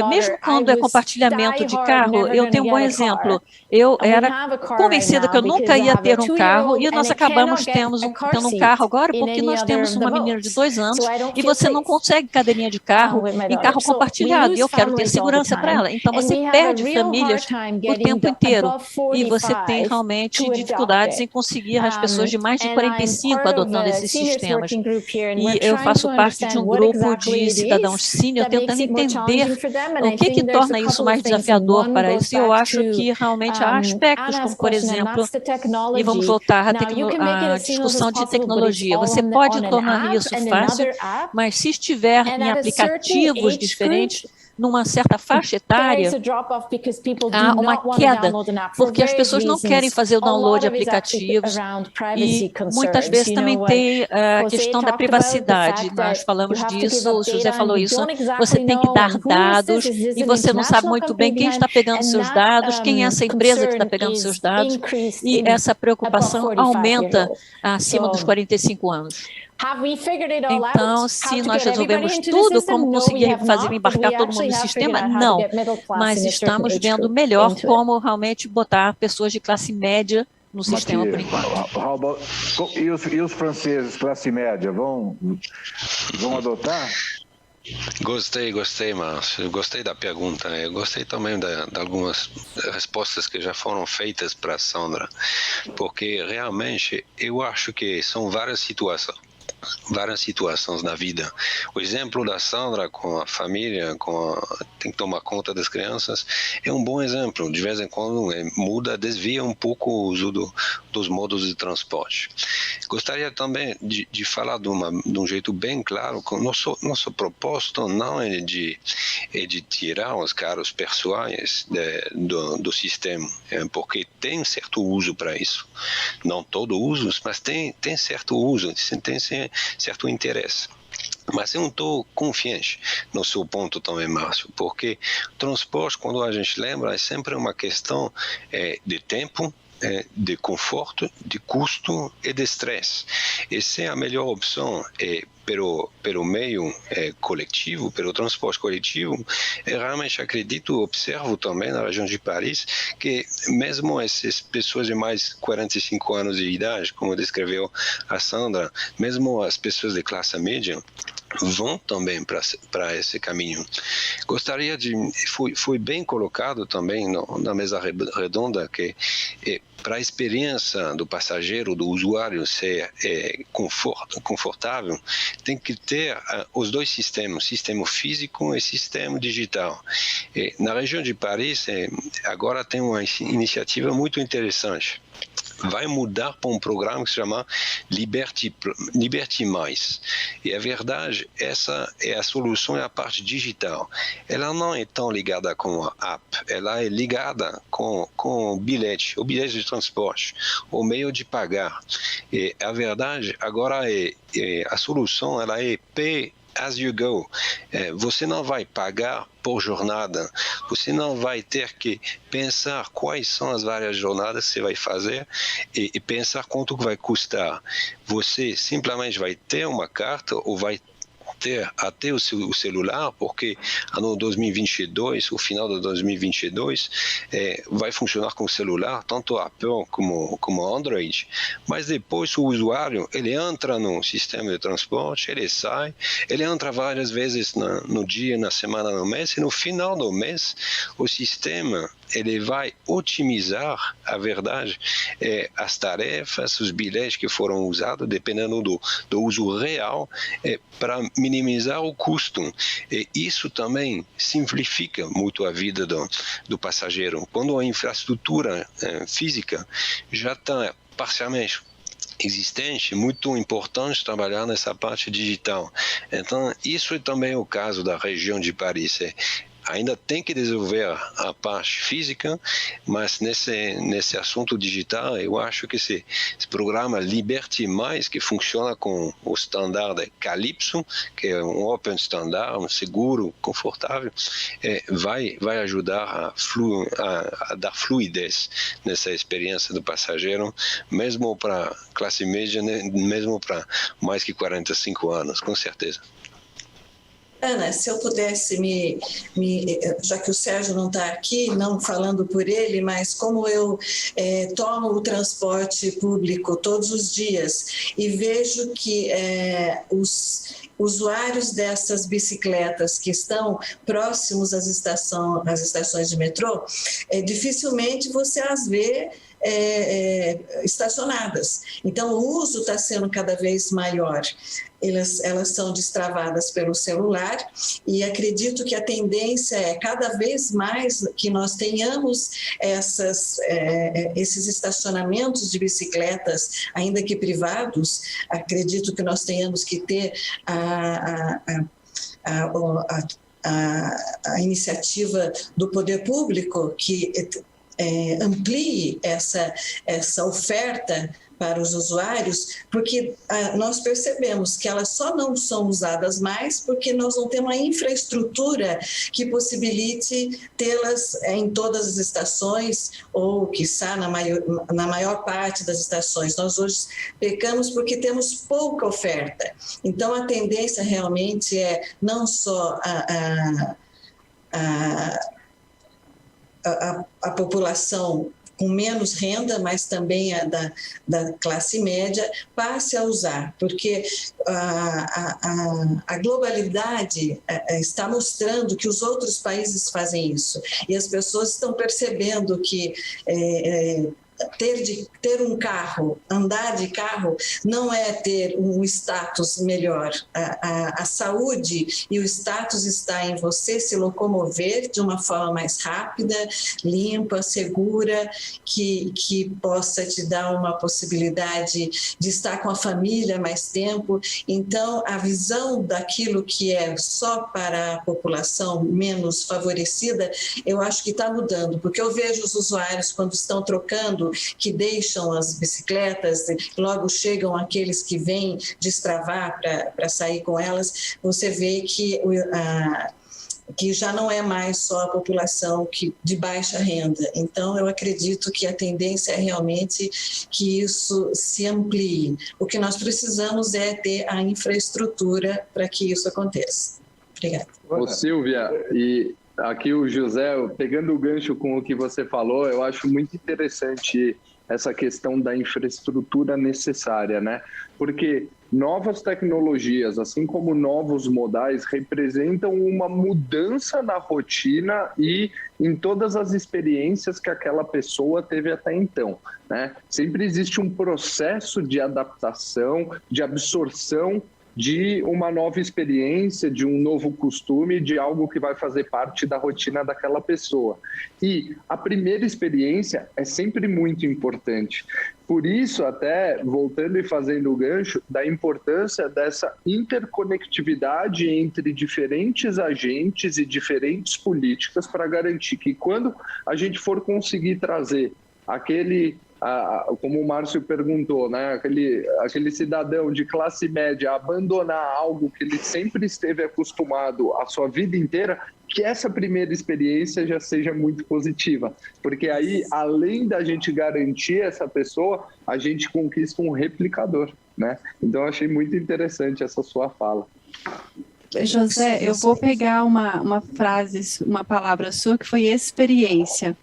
Mesmo quando é compartilhamento de carro, eu tenho um bom exemplo. Eu era convencida que eu nunca ia ter um carro e nós acabamos tendo um carro agora porque nós temos uma menina de 2 anos e você não consegue cadeirinha de carro em carro compartilhado e eu quero ter segurança para ela. Então, você perde famílias o tempo inteiro e você tem realmente dificuldades em conseguir as pessoas de mais de 45 adotando esses sistemas. E eu faço parte de um grupo de cidadãos sênior tentando entender o que torna isso mais desafiador para isso. E eu acho que realmente há aspectos como, por exemplo, e vamos voltar à discussão de tecnologia. Você pode tornar isso fácil, mas se estiver em aplicativos diferentes, numa certa faixa etária, há uma queda, porque as pessoas não querem fazer o download de aplicativos e muitas vezes também tem a questão da privacidade. Nós falamos disso, o José falou isso, você tem que dar dados e você não sabe muito bem quem está pegando seus dados, quem é essa empresa que está pegando seus dados, e essa preocupação aumenta acima dos 45 anos. Então, se nós resolvemos tudo, como conseguir embarcar todo mundo no sistema? Não, mas estamos vendo melhor como realmente botar pessoas de classe média no sistema por enquanto. E os franceses, classe média, vão adotar? Gostei, Márcio. Gostei da pergunta. Eu gostei também de algumas respostas que já foram feitas para a Sandra, porque realmente eu acho que são várias situações na vida. O exemplo da Sandra com a família, tem que tomar conta das crianças, é um bom exemplo. De vez em quando desvia um pouco o uso dos modos de transporte. Gostaria também de falar de um jeito bem claro que nosso propósito não é de tirar os carros pessoais do sistema, porque tem certo uso para isso. Não todo uso, mas tem certo uso, tem certo interesse. Mas eu não estou confiante no seu ponto também, Márcio, porque transporte, quando a gente lembra, é sempre uma questão de tempo, de conforto, de custo e de estresse. Essa é a melhor opção pelo meio coletivo, pelo transporte coletivo. Realmente acredito, observo também na região de Paris, que mesmo essas pessoas de mais 45 anos de idade, como descreveu a Sandra, mesmo as pessoas de classe média, vão também para esse caminho. Gostaria foi bem colocado também na mesa redonda que para a experiência do passageiro, do usuário ser confortável, tem que ter os dois sistemas, sistema físico e sistema digital. Na região de Paris, agora tem uma iniciativa muito interessante. Vai mudar para um programa que se chama Liberty Mais. E a verdade, essa é a solução, é a parte digital. Ela não é tão ligada com a app, ela é ligada com o bilhete de transporte, o meio de pagar. E a verdade, agora a solução ela é pay as you go. Você não vai pagar por jornada, você não vai ter que pensar quais são as várias jornadas que você vai fazer e pensar quanto vai custar. Você simplesmente vai ter uma carta ou vai ter até o seu celular, porque no 2022, o final de 2022, vai funcionar com o celular, tanto Apple como Android, mas depois o usuário, ele entra no sistema de transporte, ele sai, ele entra várias vezes no dia, na semana, no mês, e no final do mês, o sistema ele vai otimizar, a verdade, as tarefas, os bilhetes que foram usados, dependendo do uso real, para minimizar o custo. E isso também simplifica muito a vida do passageiro. Quando a infraestrutura física já está parcialmente existente, muito importante trabalhar nessa parte digital. Então, isso é também o caso da região de Paris. Ainda tem que desenvolver a parte física, mas nesse assunto digital, eu acho que esse programa Liberty+, que funciona com o standard Calypso, que é um open standard, um seguro, confortável, vai ajudar a dar fluidez nessa experiência do passageiro, mesmo para classe média, mesmo para mais que 45 anos, com certeza. Ana, se eu pudesse já que o Sérgio não está aqui, não falando por ele, mas como eu tomo o transporte público todos os dias e vejo que os usuários dessas bicicletas que estão próximos às estações de metrô, dificilmente você as vê estacionadas. Então, o uso está sendo cada vez maior. Elas são destravadas pelo celular e acredito que a tendência é cada vez mais que nós tenhamos esses estacionamentos de bicicletas, ainda que privados. Acredito que nós tenhamos que ter a iniciativa do poder público que amplie essa oferta para os usuários, porque nós percebemos que elas só não são usadas mais porque nós não temos uma infraestrutura que possibilite tê-las em todas as estações ou, quiçá, na maior parte das estações. Nós hoje pecamos porque temos pouca oferta. Então, a tendência realmente é não só a população com menos renda, mas também a da classe média, passe a usar, porque a globalidade está mostrando que os outros países fazem isso, e as pessoas estão percebendo que ter um carro, andar de carro, não é ter um status melhor. A saúde e o status está em você se locomover de uma forma mais rápida, limpa, segura, que possa te dar uma possibilidade de estar com a família mais tempo. Então, a visão daquilo que é só para a população menos favorecida, eu acho que está mudando, porque eu vejo os usuários, quando estão trocando, que deixam as bicicletas, logo chegam aqueles que vêm destravar para sair com elas, você vê que já não é mais só a população de baixa renda. Então, eu acredito que a tendência é realmente que isso se amplie. O que nós precisamos é ter a infraestrutura para que isso aconteça. Obrigada. Ô, Silvia, e aqui o José, pegando o gancho com o que você falou, eu acho muito interessante essa questão da infraestrutura necessária, né? Porque novas tecnologias, assim como novos modais, representam uma mudança na rotina e em todas as experiências que aquela pessoa teve até então, né? Sempre existe um processo de adaptação, de absorção de uma nova experiência, de um novo costume, de algo que vai fazer parte da rotina daquela pessoa. E a primeira experiência é sempre muito importante. Por isso, até voltando e fazendo o gancho, da importância dessa interconectividade entre diferentes agentes e diferentes políticas para garantir que quando a gente for conseguir trazer aquele como o Márcio perguntou, né, aquele cidadão de classe média abandonar algo que ele sempre esteve acostumado a sua vida inteira, que essa primeira experiência já seja muito positiva, porque aí, além da gente garantir essa pessoa, a gente conquista um replicador, né? Então, eu achei muito interessante essa sua fala. José, eu vou pegar uma frase, uma palavra sua, que foi experiência.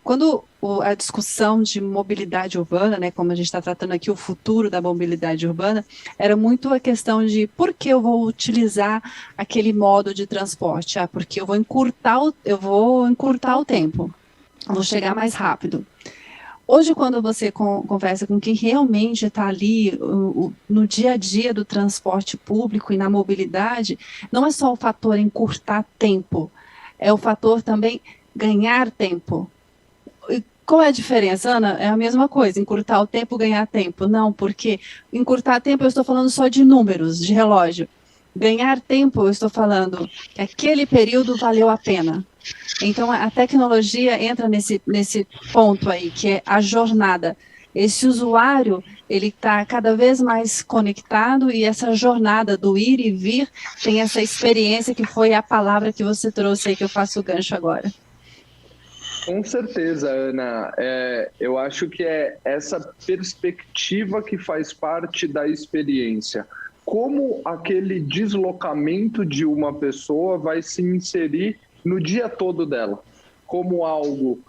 Quando a discussão de mobilidade urbana, né, como a gente está tratando aqui o futuro da mobilidade urbana, era muito a questão de por que eu vou utilizar aquele modo de transporte? Porque eu vou encurtar o tempo, vou chegar mais rápido. Hoje, quando você conversa com quem realmente está ali no dia a dia do transporte público e na mobilidade, não é só o fator encurtar tempo, é o fator também ganhar tempo. E qual é a diferença, Ana? É a mesma coisa, encurtar o tempo, ganhar tempo. Não, porque encurtar tempo eu estou falando só de números, de relógio. Ganhar tempo eu estou falando que aquele período valeu a pena. Então, a tecnologia entra nesse ponto aí, que é a jornada. Esse usuário, ele está cada vez mais conectado e essa jornada do ir e vir tem essa experiência que foi a palavra que você trouxe aí, que eu faço o gancho agora. Com certeza, Ana. Eu acho que é essa perspectiva que faz parte da experiência. Como aquele deslocamento de uma pessoa vai se inserir no dia todo dela, como algo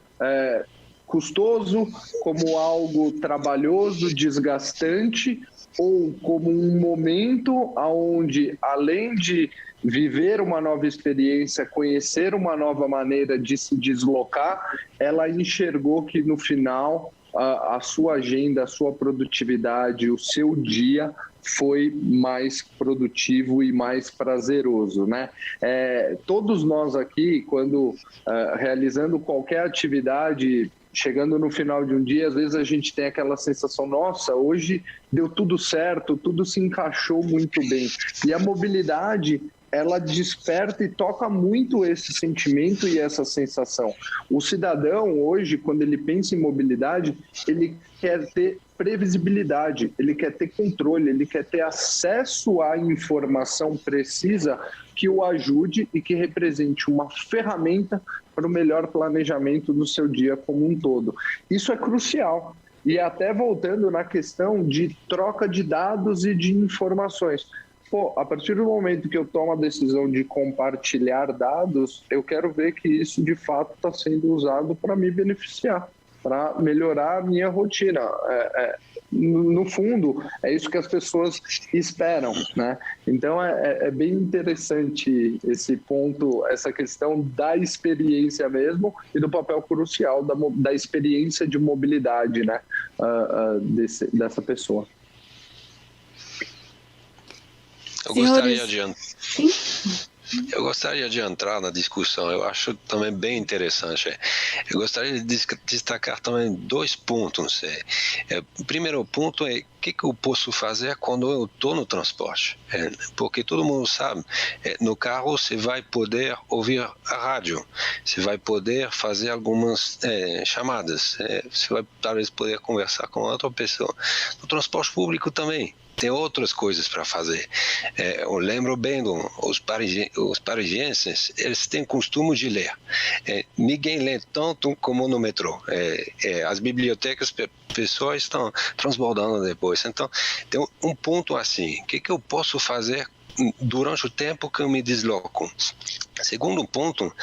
custoso, como algo trabalhoso, desgastante, ou como um momento onde, além de viver uma nova experiência, conhecer uma nova maneira de se deslocar, ela enxergou que no final a sua agenda, a sua produtividade, o seu dia foi mais produtivo e mais prazeroso, né? Todos nós aqui, quando realizando qualquer atividade, chegando no final de um dia, às vezes a gente tem aquela sensação, nossa, hoje deu tudo certo, tudo se encaixou muito bem. E a mobilidade, ela desperta e toca muito esse sentimento e essa sensação. O cidadão, hoje, quando ele pensa em mobilidade, ele quer ter previsibilidade, ele quer ter controle, ele quer ter acesso à informação precisa que o ajude e que represente uma ferramenta para o melhor planejamento do seu dia como um todo. Isso é crucial. E até voltando na questão de troca de dados e de informações. A partir do momento que eu tomo a decisão de compartilhar dados, eu quero ver que isso de fato está sendo usado para me beneficiar, para melhorar a minha rotina. No fundo, é isso que as pessoas esperam, né? Então, é bem interessante esse ponto, essa questão da experiência mesmo e do papel crucial da experiência de mobilidade, né? Dessa pessoa. Eu gostaria de entrar na discussão, eu acho também bem interessante. Eu gostaria de destacar também 2 pontos. O primeiro ponto é o que eu posso fazer quando eu estou no transporte. Porque todo mundo sabe, no carro você vai poder ouvir a rádio, você vai poder fazer algumas chamadas, você vai talvez poder conversar com outra pessoa. No transporte público também. Tem outras coisas para fazer. Eu lembro bem os parisienses, eles têm costume de ler. Ninguém lê tanto como no metrô. As bibliotecas pessoas estão transbordando depois. Então, tem um ponto assim, o que eu posso fazer durante o tempo que eu me desloco? Segundo ponto, o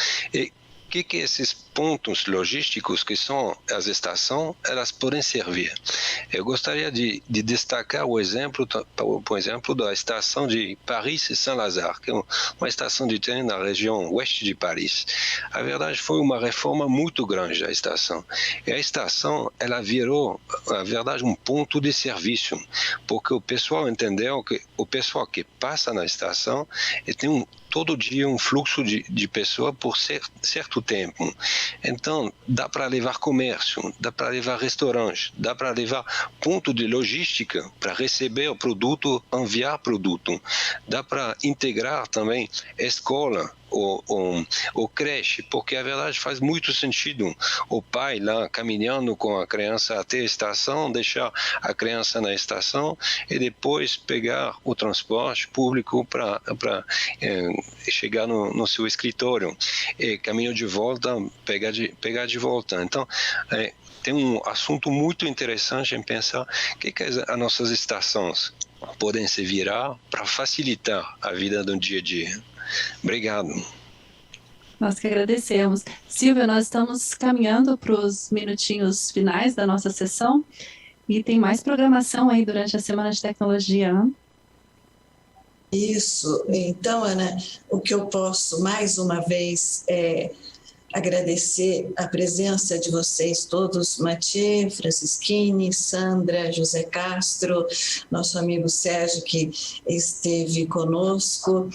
que esses pontos logísticos que são as estações, elas podem servir. Eu gostaria de destacar o exemplo, por exemplo, da estação de Paris e Saint-Lazare, que é uma estação de trem na região oeste de Paris. A verdade foi uma reforma muito grande da estação. E a estação, ela virou, na verdade, um ponto de serviço, porque o pessoal entendeu que o pessoal que passa na estação tem todo dia um fluxo de pessoas por certo tempo. Então, dá para levar comércio, dá para levar restaurante, dá para levar ponto de logística para receber o produto, enviar produto. Dá para integrar também escola, o creche, porque a verdade faz muito sentido o pai lá caminhando com a criança até a estação, deixar a criança na estação e depois pegar o transporte público para chegar no seu escritório e caminho de volta, pegar de volta. Então, tem um assunto muito interessante em pensar o que as nossas estações podem se virar para facilitar a vida do dia a dia. Obrigado. Nós que agradecemos. Silvia, nós estamos caminhando para os minutinhos finais da nossa sessão e tem mais programação aí durante a Semana de Tecnologia, né? Isso. Então, Ana, o que eu posso mais uma vez agradecer a presença de vocês todos, Mathieu, Francisquini, Sandra, José Castro, nosso amigo Sérgio que esteve conosco.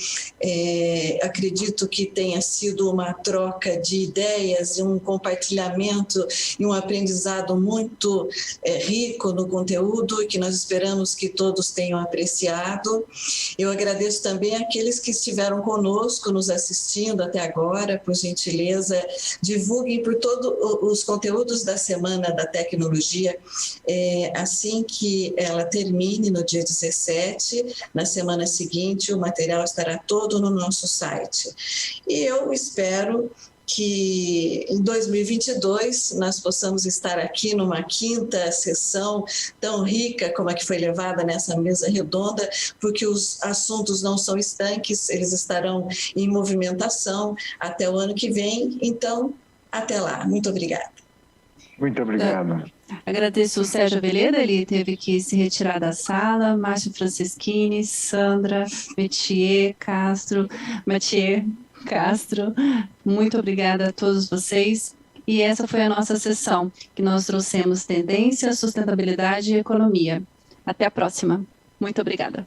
Acredito que tenha sido uma troca de ideias, um compartilhamento e um aprendizado muito rico no conteúdo e que nós esperamos que todos tenham apreciado. Eu agradeço também àqueles que estiveram conosco, nos assistindo até agora, por gentileza, divulguem por todos os conteúdos da Semana da Tecnologia, assim que ela termine no dia 17, na semana seguinte o material estará todo no nosso site. E eu espero que em 2022 nós possamos estar aqui numa quinta sessão tão rica como a que foi levada nessa mesa redonda, porque os assuntos não são estanques, eles estarão em movimentação até o ano que vem. Então, até lá. Muito obrigada. Muito obrigado. Agradeço o Sérgio Veleda, ele teve que se retirar da sala, Márcio Francisquini, Sandra, Mathieu Castro, muito obrigada a todos vocês. E essa foi a nossa sessão, que nós trouxemos tendência, sustentabilidade e economia. Até a próxima. Muito obrigada.